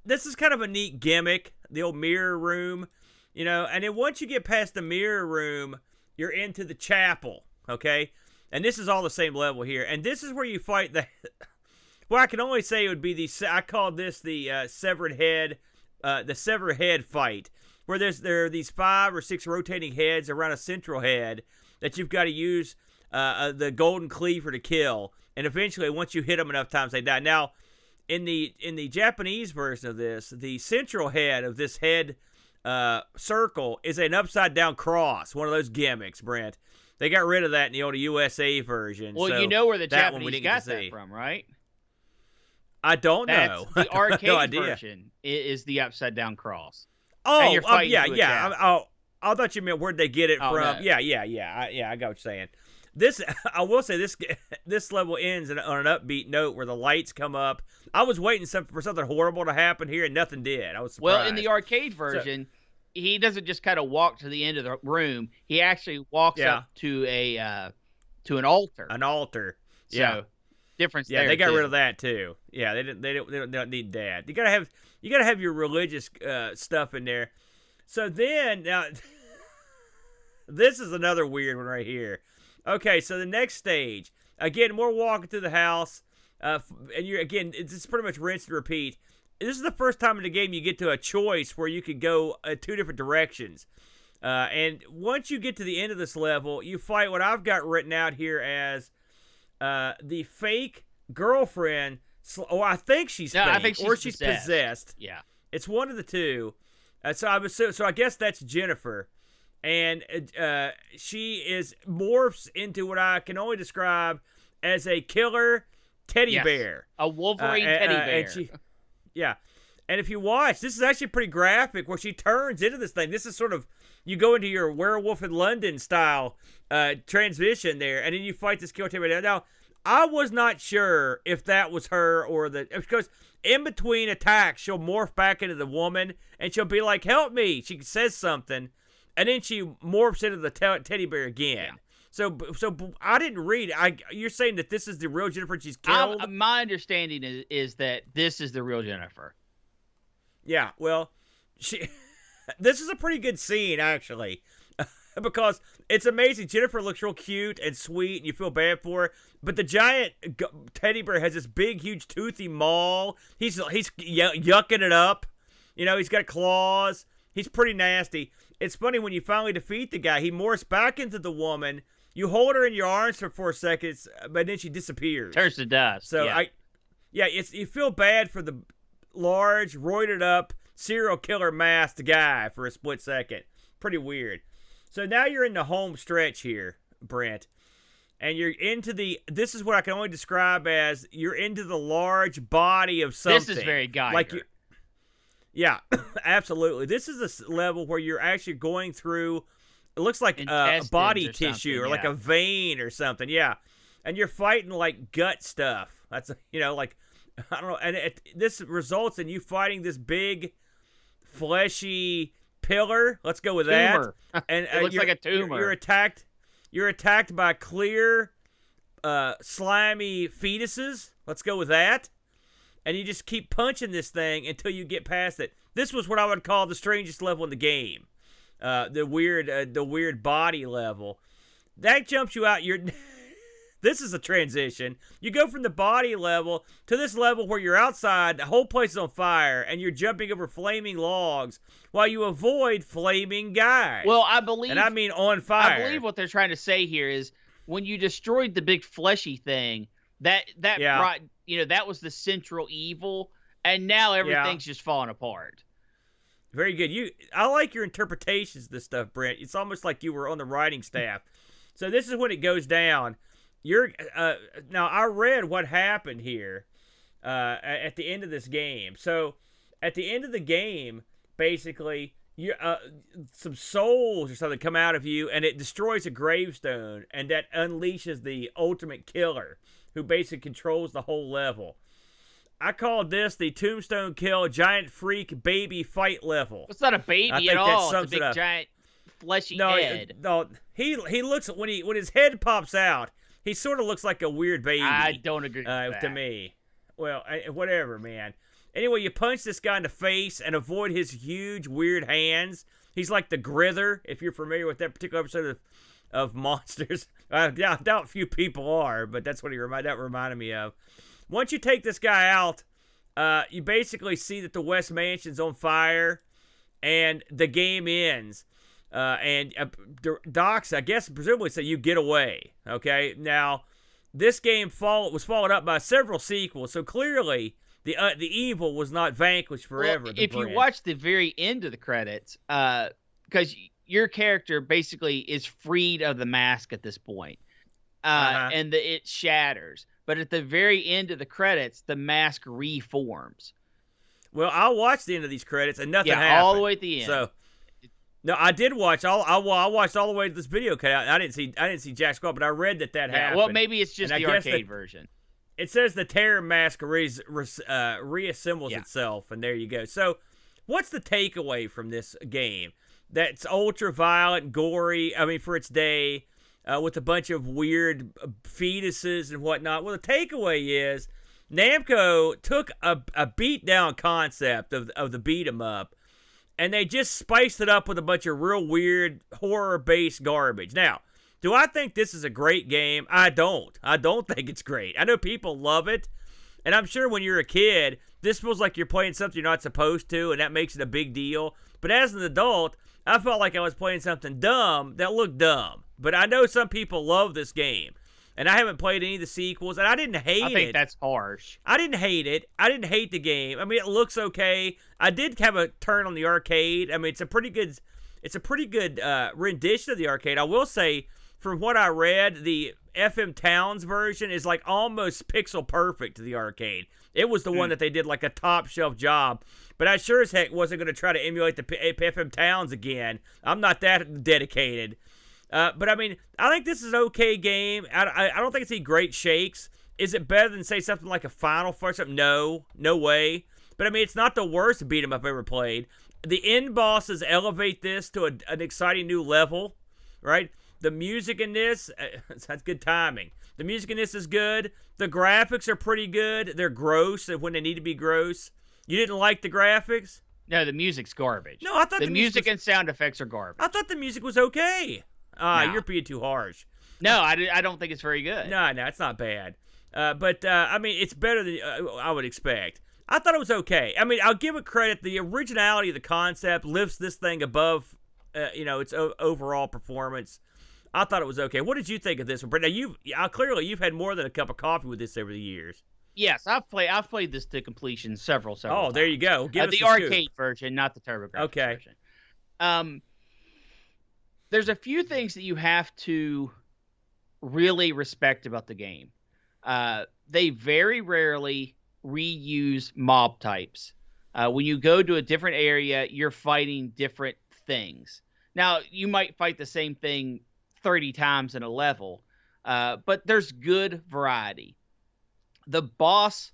this is kind of a neat gimmick, the old mirror room, you know. And then once you get past the mirror room, you're into the chapel, okay? And this is all the same level here. And this is where you fight the... Well, I can only say it would be I called this the severed head fight, where there are these 5 or 6 rotating heads around a central head that you've got to use the golden cleaver to kill. And eventually, once you hit them enough times, they die. Now, in the Japanese version of this, the central head of this head circle is an upside-down cross, one of those gimmicks, Brent. They got rid of that in the old USA version. Well, so you know where the that Japanese got that from, right? I don't know. The arcade version is the upside-down cross. Oh, yeah. I thought you meant where'd they get it from. No. Yeah, I got what you're saying. This, I will say, this level ends on an upbeat note where the lights come up. I was waiting for something horrible to happen here, and nothing did. I was surprised. Well, in the arcade version, he doesn't just kind of walk to the end of the room. He actually walks up to an altar. An altar. So, difference there. Yeah, they got rid of that too. Yeah, they don't need that. You gotta have your religious stuff in there. So then now, this is another weird one right here. Okay, so the next stage, again, more walking through the house, and it's pretty much rinse and repeat. This is the first time in the game you get to a choice where you could go 2 different directions. And once you get to the end of this level, you fight what I've got written out here as the fake girlfriend. I think she's fake, I think she's possessed. Yeah, it's one of the two. So I guess that's Jennifer, and she morphs into what I can only describe as a killer teddy bear, a Wolverine teddy bear. And if you watch, this is actually pretty graphic where she turns into this thing. This is sort of, you go into your Werewolf in London style transition there, and then you fight this kill tape. Now, I was not sure if that was her or because in between attacks, she'll morph back into the woman, and she'll be like, help me. She says something, and then she morphs into the teddy bear again. Yeah. So I didn't read. You're saying that this is the real Jennifer she's killed? My understanding is that this is the real Jennifer. Yeah, well, this is a pretty good scene, actually, because it's amazing. Jennifer looks real cute and sweet, and you feel bad for her, but the giant teddy bear has this big, huge, toothy maw. He's yucking it up. You know, he's got claws. He's pretty nasty. It's funny, when you finally defeat the guy, he morphs back into the woman. You hold her in your arms for 4 seconds, but then she disappears. Turns to dust. So, yeah. You feel bad for the large, roided up, serial killer masked guy for a split second. Pretty weird. So now you're in the home stretch here, Brent. And you're into this is what I can only describe as you're into the large body of something. This is very Geiger. Like yeah, absolutely. This is a level where you're actually going through, it looks like body tissue or like a vein or something. Yeah. And you're fighting like gut stuff. That's, like, I don't know. And this results in you fighting this big, fleshy pillar. Let's go with tumor. That. And it looks like a tumor. You're attacked by clear, slimy fetuses. Let's go with that. And you just keep punching this thing until you get past it. This was what I would call the strangest level in the game. The weird body level. That jumps you out. This is a transition. You go from the body level to this level where you're outside, the whole place is on fire, and you're jumping over flaming logs while you avoid flaming guys. Well, I believe... And I mean on fire. I believe what they're trying to say here is when you destroyed the big fleshy thing, that brought, that was the central evil, and now everything's just falling apart. Very good. I like your interpretations of this stuff, Brent. It's almost like you were on the writing staff. So this is when it goes down. Now I read what happened here at the end of this game. So at the end of the game, basically, some souls or something come out of you, and it destroys a gravestone, and that unleashes the ultimate killer, who basically controls the whole level. I called this the Tombstone Kill Giant Freak Baby Fight level. It's not a baby at all. It's a big giant fleshy head. No, he looks, when his head pops out, he sort of looks like a weird baby. I don't agree with that. To me. Well, whatever, man. Anyway, you punch this guy in the face and avoid his huge, weird hands. He's like the Grither, if you're familiar with that particular episode of Monsters. I doubt few people are, but that's what that reminded me of. Once you take this guy out, you basically see that the West Mansion's on fire, and the game ends. And Docs, I guess, presumably say you get away. Okay, now this game was followed up by several sequels, so clearly the evil was not vanquished forever. Well, if you watch the very end of the credits, because your character basically is freed of the mask at this point, and it shatters. But at the very end of the credits, the mask reforms. Well, I watched the end of these credits, and nothing happened. Yeah, all the way at the end. So, no, I did watch I watched all the way to this video cut out. I didn't see Jack Squad, but I read that happened. Well, maybe it's just the arcade version. It says the terror mask reassembles itself, and there you go. So, what's the takeaway from this game? That's ultra violent, gory. I mean, for its day. With a bunch of weird fetuses and whatnot. Well, the takeaway is Namco took a beat-down concept of the beat-em-up, and they just spiced it up with a bunch of real weird horror-based garbage. Now, do I think this is a great game? I don't. I don't think it's great. I know people love it, and I'm sure when you're a kid, this feels like you're playing something you're not supposed to, and that makes it a big deal. But as an adult, I felt like I was playing something dumb that looked dumb. But I know some people love this game. And I haven't played any of the sequels, and I didn't hate it. I think that's harsh. I didn't hate it. I didn't hate the game. I mean, it looks okay. I did have a turn on the arcade. I mean, it's a pretty good rendition of the arcade. I will say, from what I read, the FM Towns version is like almost pixel perfect to the arcade. It was the one that they did like a top shelf job. But I sure as heck wasn't going to try to emulate the FM Towns again. I'm not that dedicated. But I mean, I think this is an okay game. I don't think it's any great shakes. Is it better than, say, something like a Final Fight or something? No way. But I mean, it's not the worst beat 'em up I've ever played. The end bosses elevate this to an exciting new level, right? The music in this, that's good timing. The music in this is good. The graphics are pretty good. They're gross when they need to be gross. You didn't like the graphics? No, the music's garbage. No, I thought the music and sound effects are garbage. I thought the music was okay. No. You're being too harsh. No, I don't think it's very good. No, it's not bad. But I mean, it's better than I would expect. I thought it was okay. I mean, I'll give it credit. The originality of the concept lifts this thing above, its overall performance. I thought it was okay. What did you think of this one? Now, clearly you've had more than a cup of coffee with this over the years. Yes, I've played this to completion several times. Oh, there you go. Give us the arcade version, not the TurboGrafx version. There's a few things that you have to really respect about the game. They very rarely reuse mob types. When you go to a different area, you're fighting different things. Now, you might fight the same thing 30 times in a level, but there's good variety. The boss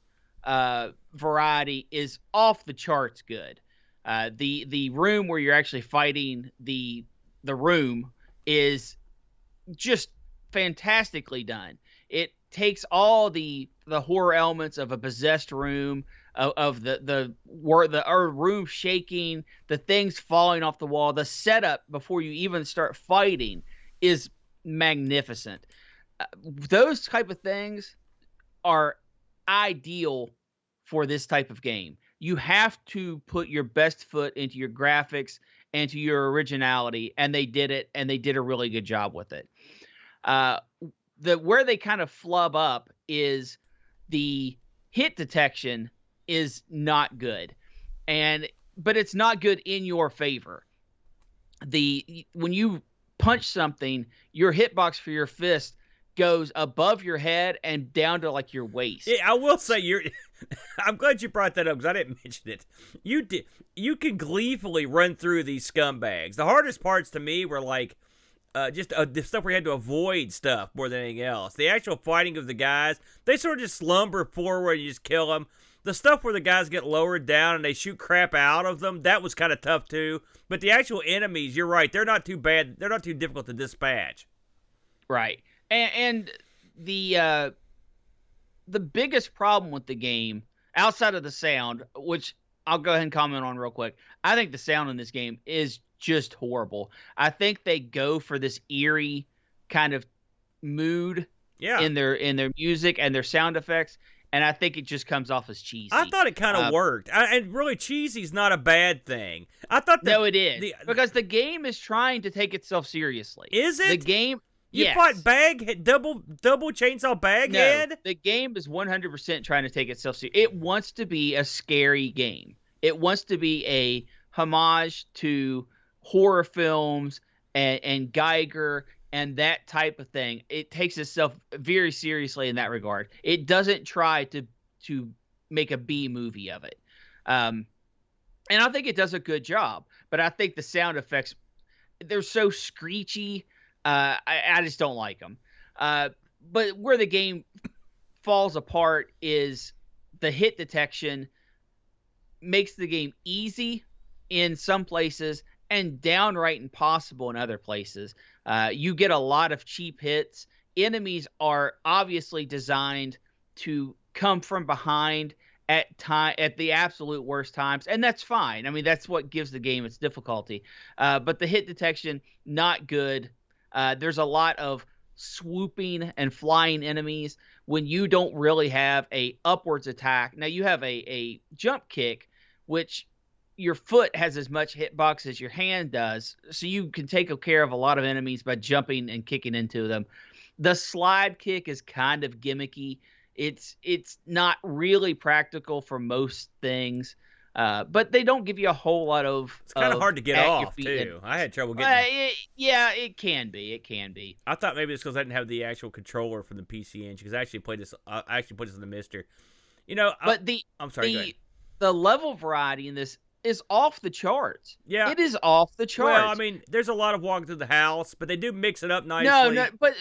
variety is off the charts good. The room where you're actually fighting the room is just fantastically done. It takes all the horror elements of a possessed room, of the room shaking, the things falling off the wall. The setup before you even start fighting is magnificent. Those type of things are ideal for this type of game. You have to put your best foot into your graphics and to your originality, and they did it, and they did a really good job with it. Where they kind of flub up is the hit detection is not good, but it's not good in your favor. When you punch something, your hitbox for your fist goes above your head and down to like your waist. Yeah, I will say I'm glad you brought that up because I didn't mention it. You can gleefully run through these scumbags. The hardest parts to me were like just the stuff where you had to avoid stuff more than anything else. The actual fighting of the guys, they sort of just slumber forward and you just kill them. The stuff where the guys get lowered down and they shoot crap out of them, that was kind of tough too. But the actual enemies, you're right, they're not too bad. They're not too difficult to dispatch. Right. And the biggest problem with the game, outside of the sound, which I'll go ahead and comment on real quick, I think the sound in this game is just horrible. I think they go for this eerie kind of mood in their music and their sound effects, and I think it just comes off as cheesy. I thought it kind of worked. And really, cheesy's not a bad thing. I thought no, it is because the game is trying to take itself seriously. Is it? The game. You fought double chainsaw Baghead? No, the game is 100% trying to take itself seriously. It wants to be a scary game. It wants to be a homage to horror films and Geiger and that type of thing. It takes itself very seriously in that regard. It doesn't try to make a B movie of it. And I think it does a good job. But I think the sound effects, they're so screechy. I just don't like them. But where the game falls apart is the hit detection makes the game easy in some places and downright impossible in other places. You get a lot of cheap hits. Enemies are obviously designed to come from behind at the absolute worst times, and that's fine. I mean, that's what gives the game its difficulty. But the hit detection, not good. There's a lot of swooping and flying enemies when you don't really have a upwards attack. Now you have a jump kick, which your foot has as much hitbox as your hand does, so you can take care of a lot of enemies by jumping and kicking into them. The slide kick is kind of gimmicky. It's not really practical for most things. But they don't give you a whole lot of. It's kind of hard to get off too. In. I had trouble getting. Yeah, it can be. It can be. I thought maybe it's because I didn't have the actual controller from the PC Engine, because I actually played this. I actually put this in the Mister. You know, but I'm sorry. The level variety in this is off the charts. Yeah, it is off the charts. Well, I mean, there's a lot of walking through the house, but they do mix it up nicely. No, but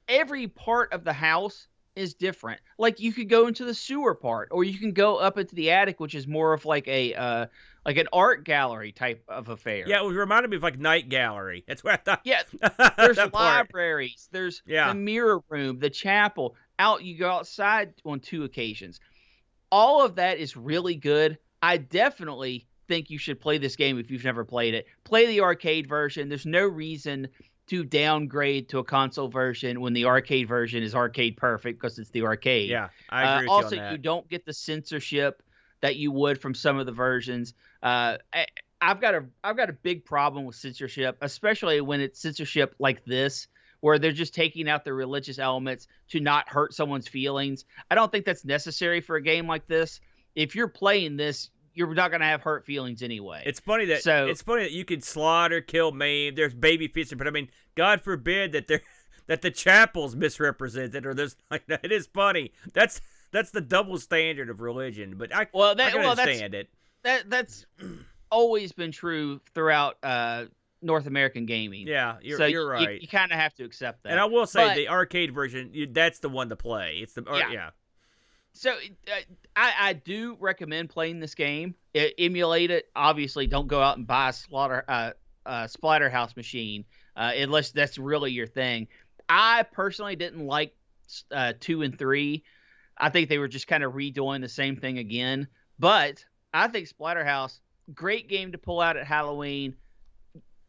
every part of the house is different. Like you could go into the sewer part, or you can go up into the attic, which is more of like a like an art gallery type of affair. Yeah, it reminded me of like Night Gallery. That's what I thought. Yeah, there's libraries, there's the mirror room, the chapel. You go outside on 2 occasions. All of that is really good. I definitely think you should play this game if you've never played it. Play the arcade version. There's no reason to downgrade to a console version when the arcade version is arcade perfect because it's the arcade. Yeah, I agree with also, you on that. You don't get the censorship that you would from some of the versions. I've got a big problem with censorship, especially when it's censorship like this, where they're just taking out the religious elements to not hurt someone's feelings. I don't think that's necessary for a game like this. If you're playing this, you're not going to have hurt feelings anyway. It's funny that you could slaughter, kill, maim. There's baby feasting, but I mean, God forbid that the chapel's misrepresented, or there's like that. It is funny. That's the double standard of religion. But I can understand it. That's always been true throughout North American gaming. Yeah, you're right. You kind of have to accept that. And I will say the arcade version, that's the one to play. It's yeah. So I do recommend playing this game. Emulate it. Obviously, don't go out and buy a Splatterhouse machine unless that's really your thing. I personally didn't like 2 and 3. I think they were just kind of redoing the same thing again. But I think Splatterhouse, great game to pull out at Halloween.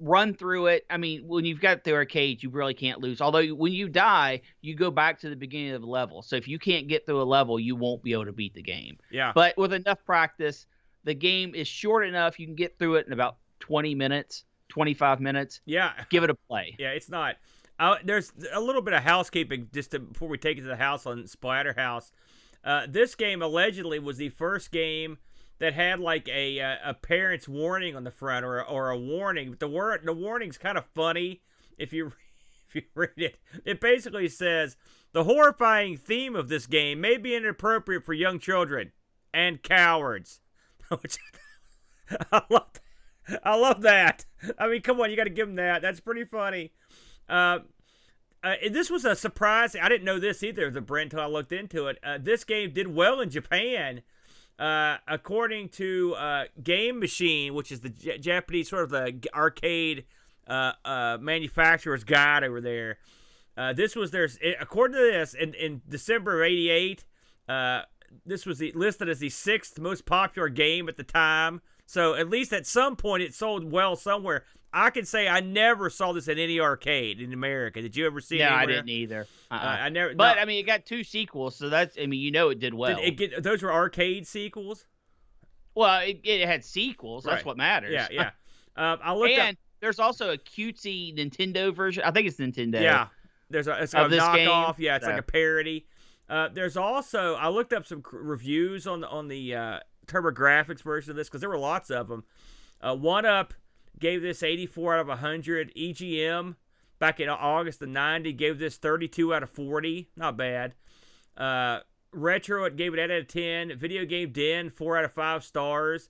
Run through it. I mean, when you've got the arcade, you really can't lose. Although when you die, you go back to the beginning of the level. So if you can't get through a level, you won't be able to beat the game. Yeah. But with enough practice, the game is short enough. You can get through it in about 20 minutes, 25 minutes. Yeah. Give it a play. Yeah, it's not. There's a little bit of housekeeping before we take it to the house on Splatterhouse. This game allegedly was the first game that had like a parent's warning on the front, or a warning. But the warning's kind of funny if you read it. It basically says the horrifying theme of this game may be inappropriate for young children and cowards. Which I love that. I mean, come on, you got to give them that. That's pretty funny. This was a surprise. I didn't know this either, the BRENT, until I looked into it. This game did well in Japan. According to Game Machine, which is the Japanese sort of the arcade manufacturer's guide over there, this was according to this, in December of '88, this was listed as the 6th most popular game at the time. So at least at some point it sold well somewhere. I can say I never saw this at any arcade in America. Did you ever see it anywhere? I didn't either. I never. But I mean, it got 2 sequels, so that's. I mean, it did well. Did it get? Those were arcade sequels. Well, it had sequels. That's what matters. Yeah. I looked up. There's also a cutesy Nintendo version. I think it's Nintendo. Yeah. It's a knockoff. Game. Yeah, it's like a parody. There's also, I looked up some reviews on the TurboGrafx version of this, because there were lots of them. One Up gave this 84 out of 100. EGM back in August of '90 gave this 32 out of 40. Not bad. Retro, it gave it 8 out of 10. Video Game Den, 4 out of 5 stars.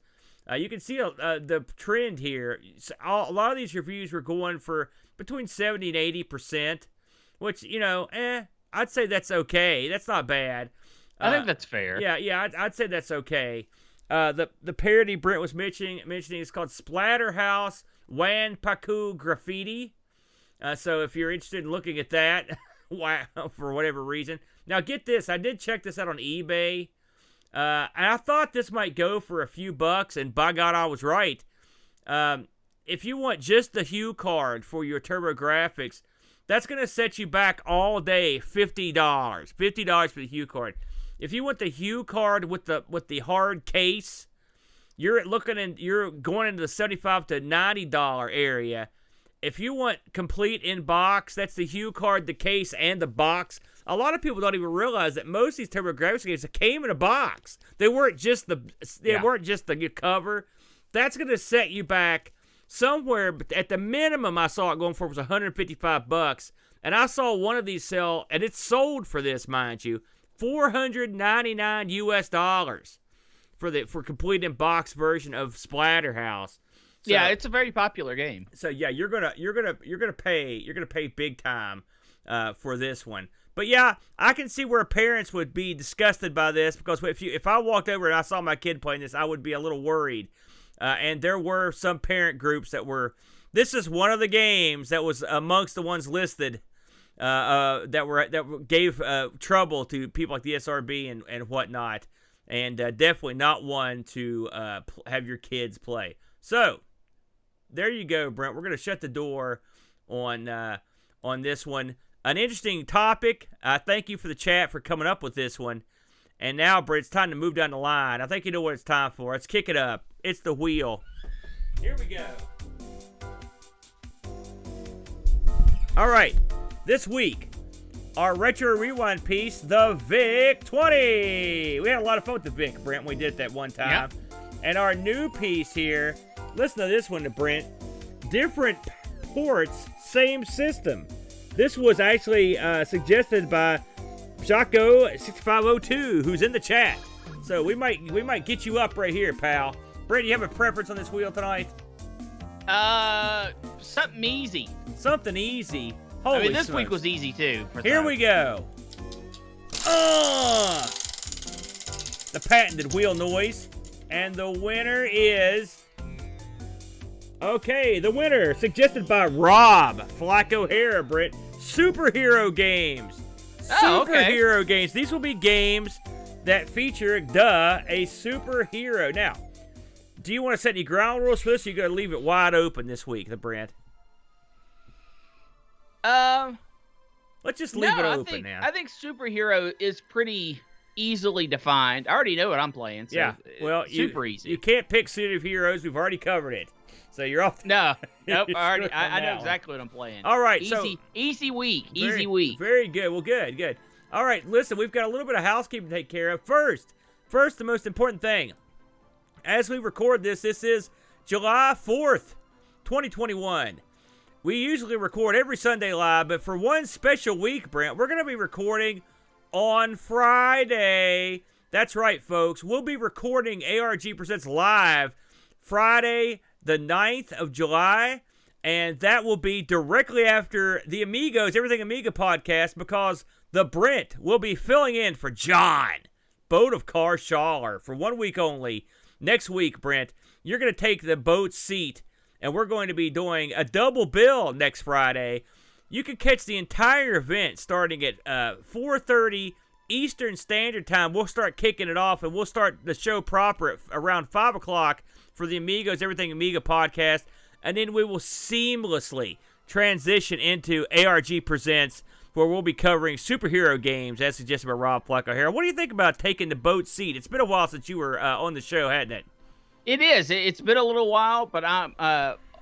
You can see the trend here. A lot of these reviews were going for between 70 and 80%, which, I'd say that's okay. That's not bad. I think that's fair. Yeah, I'd say that's okay. The parody Brent was mentioning is called Splatterhouse Wanpaku Graffiti. So if you're interested in looking at that, for whatever reason. Now get this, I did check this out on eBay. And I thought this might go for a few bucks, and by God, I was right. If you want just the Hue card for your TurboGrafx, that's going to set you back all day $50. $50 for the Hue card. If you want the Hue card with the hard case, you're going into the $75 to $90 area. if you want complete in box, that's the hue card, the case, and the box. A lot of people don't even realize that most of these TurboGrafx games came in a box. They weren't just the cover. That's going to set you back somewhere. At the minimum, I saw it going for was $155, and I saw one of these sell, and it's sold for this, mind you, $499 US for complete in box version of Splatterhouse. So, yeah, it's a very popular game. So yeah, you're gonna pay big time for this one. But yeah, I can see where parents would be disgusted by this, because if I walked over and I saw my kid playing this, I would be a little worried. And there were some parent groups that were. This is one of the games that was amongst the ones listed that gave trouble to people like the SRB and whatnot, and definitely not one to have your kids play. So there you go, Brent. We're gonna shut the door on this one. An interesting topic. Thank you for the chat for coming up with this one. And now, Brent, it's time to move down the line. I think you know what it's time for. Let's kick it up. It's the wheel. Here we go. All right. This week, our Retro Rewind piece, the VIC-20. We had a lot of fun with the VIC, Brent, when we did it that one time. Yep. And our new piece here, listen to this one, Brent. Different ports, same system. This was actually suggested by Jaco6502, who's in the chat. So we might get you up right here, pal. Brent, you have a preference on this wheel tonight? Something easy. Something easy. Holy this smokes. week was easy too. Here we go. The patented wheel noise. And the winner is... Okay, the winner, suggested by Rob Flack O'Hara, Britt. Superhero games. Superhero games. These will be games that feature, a superhero. Now, do you want to set any ground rules for this, or you got to leave it wide open this week, the Brent? Let's just leave it open now. I think superhero is pretty easily defined. I already know what I'm playing. So yeah, well, super easy. You can't pick superheroes. We've already covered it. So you're off. Nope. I know exactly what I'm playing. All right, easy week. Very good. Well, good. All right, listen, we've got a little bit of housekeeping to take care of. First, the most important thing. As we record this is July 4th, 2021. We usually record every Sunday live, but for one special week, Brent, we're going to be recording on Friday. That's right, folks. We'll be recording ARG Presents Live Friday, the 9th of July, and that will be directly after the Amigos, Everything Amiga podcast, because the Brent will be filling in for John, Boat of Car Schaller, for 1 week only. Next week, Brent, you're going to take the boat seat, and we're going to be doing a double bill next Friday. You can catch the entire event starting at 4:30 Eastern Standard Time. We'll start kicking it off, and we'll start the show proper at around 5 o'clock for the Amigos Everything Amiga podcast, and then we will seamlessly transition into ARG Presents, where we'll be covering superhero games, as suggested by Rob Flacco here. What do you think about taking the boat seat? It's been a while since you were on the show, hadn't it? It is. It's been a little while, but I'm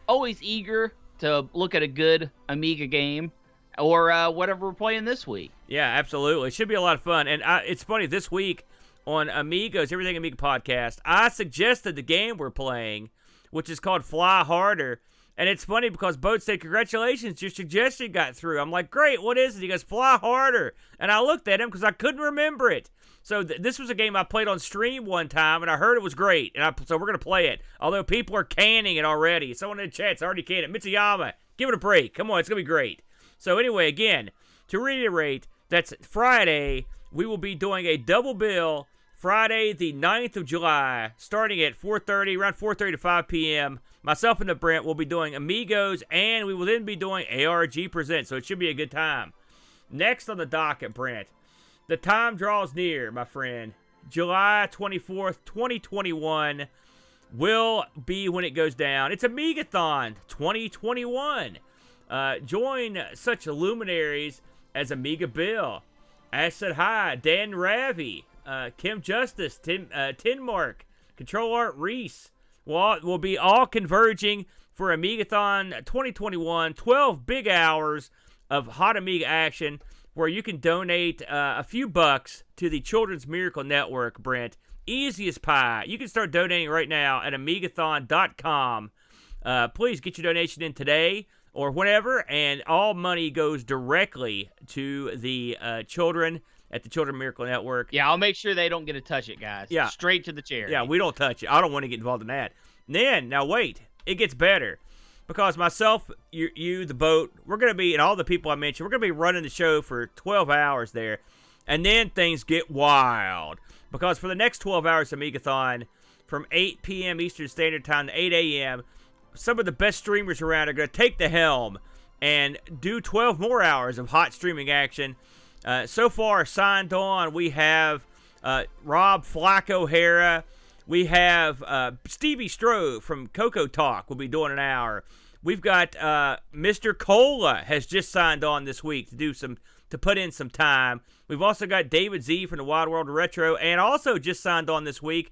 always eager to look at a good Amiga game or whatever we're playing this week. Yeah, absolutely. It should be a lot of fun. And it's funny, this week on Amigos, Everything Amiga podcast, I suggested the game we're playing, which is called Fly Harder. And it's funny because Boat said, congratulations, your suggestion got through. I'm like, great, what is it? He goes, Fly Harder. And I looked at him because I couldn't remember it. So this was a game I played on stream one time, and I heard it was great. And so we're going to play it. Although people are canning it already. Someone in the chat's already canning it. Mitsuyama, give it a break. Come on, it's going to be great. So anyway, again, to reiterate, that's Friday. We will be doing a double bill Friday, the 9th of July, starting at 4:30, around 4:30 to 5 p.m. Myself and the Brent will be doing Amigos, and we will then be doing ARG Presents, so it should be a good time. Next on the docket, Brent, the time draws near, my friend. July 24th, 2021 will be when it goes down. It's Amigathon 2021. Join such luminaries as Amiga Bill, Acid High, Dan Ravi, Kim Justice, Tin Mark, Control Art Reese. Will be all converging for Amigathon 2021. 12 big hours of hot Amiga action where you can donate a few bucks to the Children's Miracle Network, Brent. Easy as pie. You can start donating right now at Amigathon.com. Please get your donation in today or whenever, and all money goes directly to the children at the Children's Miracle Network. Yeah, I'll make sure they don't get to touch it, guys. Yeah. Straight to the charity. Yeah, we don't touch it. I don't want to get involved in that. Then, now wait, it gets better. Because myself, you, the boat, we're going to be, and all the people I mentioned, we're going to be running the show for 12 hours there. And then things get wild. Because for the next 12 hours of Amigathon, from 8 p.m. Eastern Standard Time to 8 a.m., some of the best streamers around are going to take the helm and do 12 more hours of hot streaming action. So far, signed on, we have Rob Flack O'Hara. We have Stevie Strove from Coco Talk will be doing an hour. We've got Mr. Cola has just signed on this week to put in some time. We've also got David Z from the Wild World of Retro, and also just signed on this week.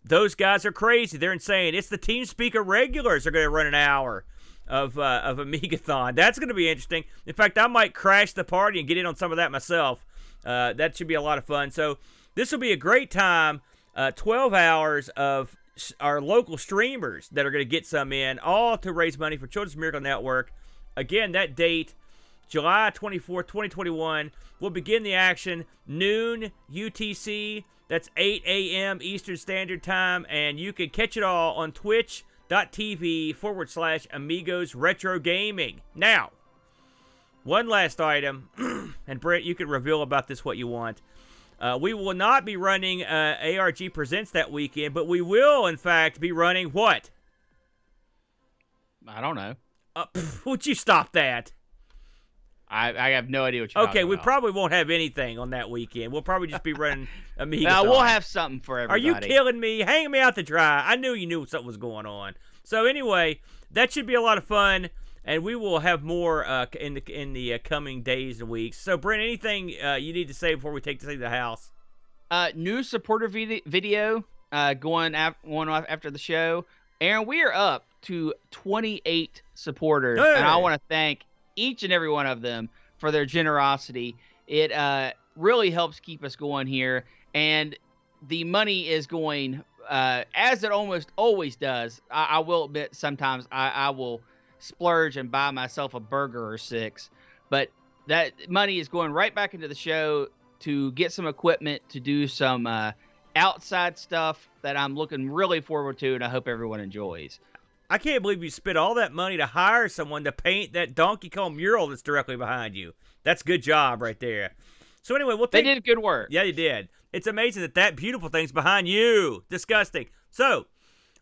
Those guys are crazy. They're insane. It's the TeamSpeak regulars are going to run an hour of Amigathon. That's going to be interesting. In fact, I might crash the party and get in on some of that myself. That should be a lot of fun. So this will be a great time. 12 hours of our local streamers that are going to get some in, all to raise money for Children's Miracle Network. Again, that date, July 24th, 2021. We'll begin the action noon UTC. That's 8 a.m. Eastern Standard Time, and you can catch it all on twitch.tv/Amigos Retro Gaming. Now, one last item, and Brent, you can reveal about this what you want. We will not be running ARG Presents that weekend, but we will, in fact, be running what? I don't know. Would you stop that? I have no idea what you're talking about. We probably won't have anything on that weekend. We'll probably just be running Amiga. We'll have something for everybody. Are you killing me? Hanging me out to dry. I knew you knew something was going on. So anyway, that should be a lot of fun, and we will have more in the coming days and weeks. So Brent, anything you need to say before we take this to the house? New supporter video going off after the show. Aaron, we are up to 28 supporters, and I want to thank each and every one of them for their generosity. It really helps keep us going here, and the money is going as it almost always does. I will admit sometimes I will splurge and buy myself a burger or 6, but that money is going right back into the show to get some equipment, to do some outside stuff that I'm looking really forward to, and I hope everyone enjoys. I can't believe you spent all that money to hire someone to paint that Donkey Kong mural that's directly behind you. That's a good job right there. So anyway, they did good work. Yeah, they did. It's amazing that beautiful thing's behind you. Disgusting. So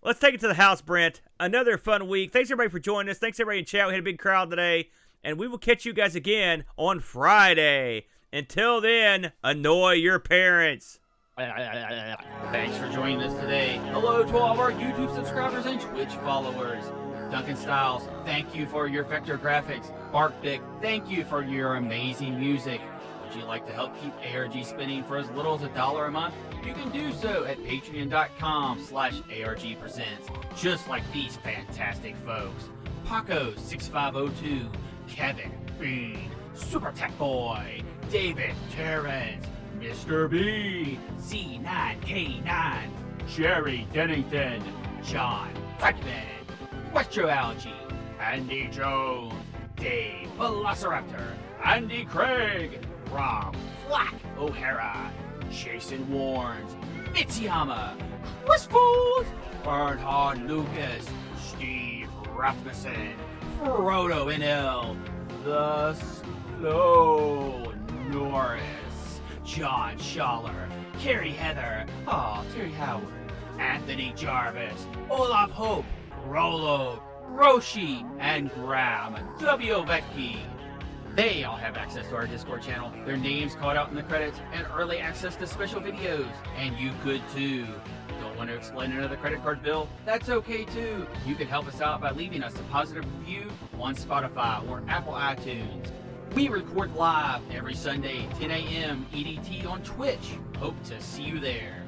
let's take it to the house, Brent. Another fun week. Thanks everybody for joining us. Thanks everybody in chat. We had a big crowd today, and we will catch you guys again on Friday. Until then, annoy your parents. Thanks for joining us today. Hello to all of our YouTube subscribers and Twitch followers. Duncan Styles, thank you for your vector graphics. Barkdick, thank you for your amazing music. Would you like to help keep ARG spinning for as little as $1 a month? You can do so at patreon.com/ARG Presents, just like these fantastic folks. Paco6502, Kevin, Bean, Super Tech Boy, David, Terrence, Mr. B, Z9K9, Jerry Dennington, John Frankman, Westroalgae, Andy Jones, Dave Velociraptor, Andy Craig, Rob Flack O'Hara, Jason Warnes, Mitsuyama, Chris Fools, Bernhard Lucas, Steve Rasmussen, Frodo NL, The Slow Norris, John Schaller, Carrie Heather, Terry Howard, Anthony Jarvis, Olaf Hope, Rolo, Roshi, and Graham W. Vecchi. They all have access to our Discord channel, their names called out in the credits, and early access to special videos. And you could too. Don't want to explain another credit card bill? That's okay too. You can help us out by leaving us a positive review on Spotify or Apple iTunes. We record live every Sunday, 10 a.m. EDT on Twitch. Hope to see you there.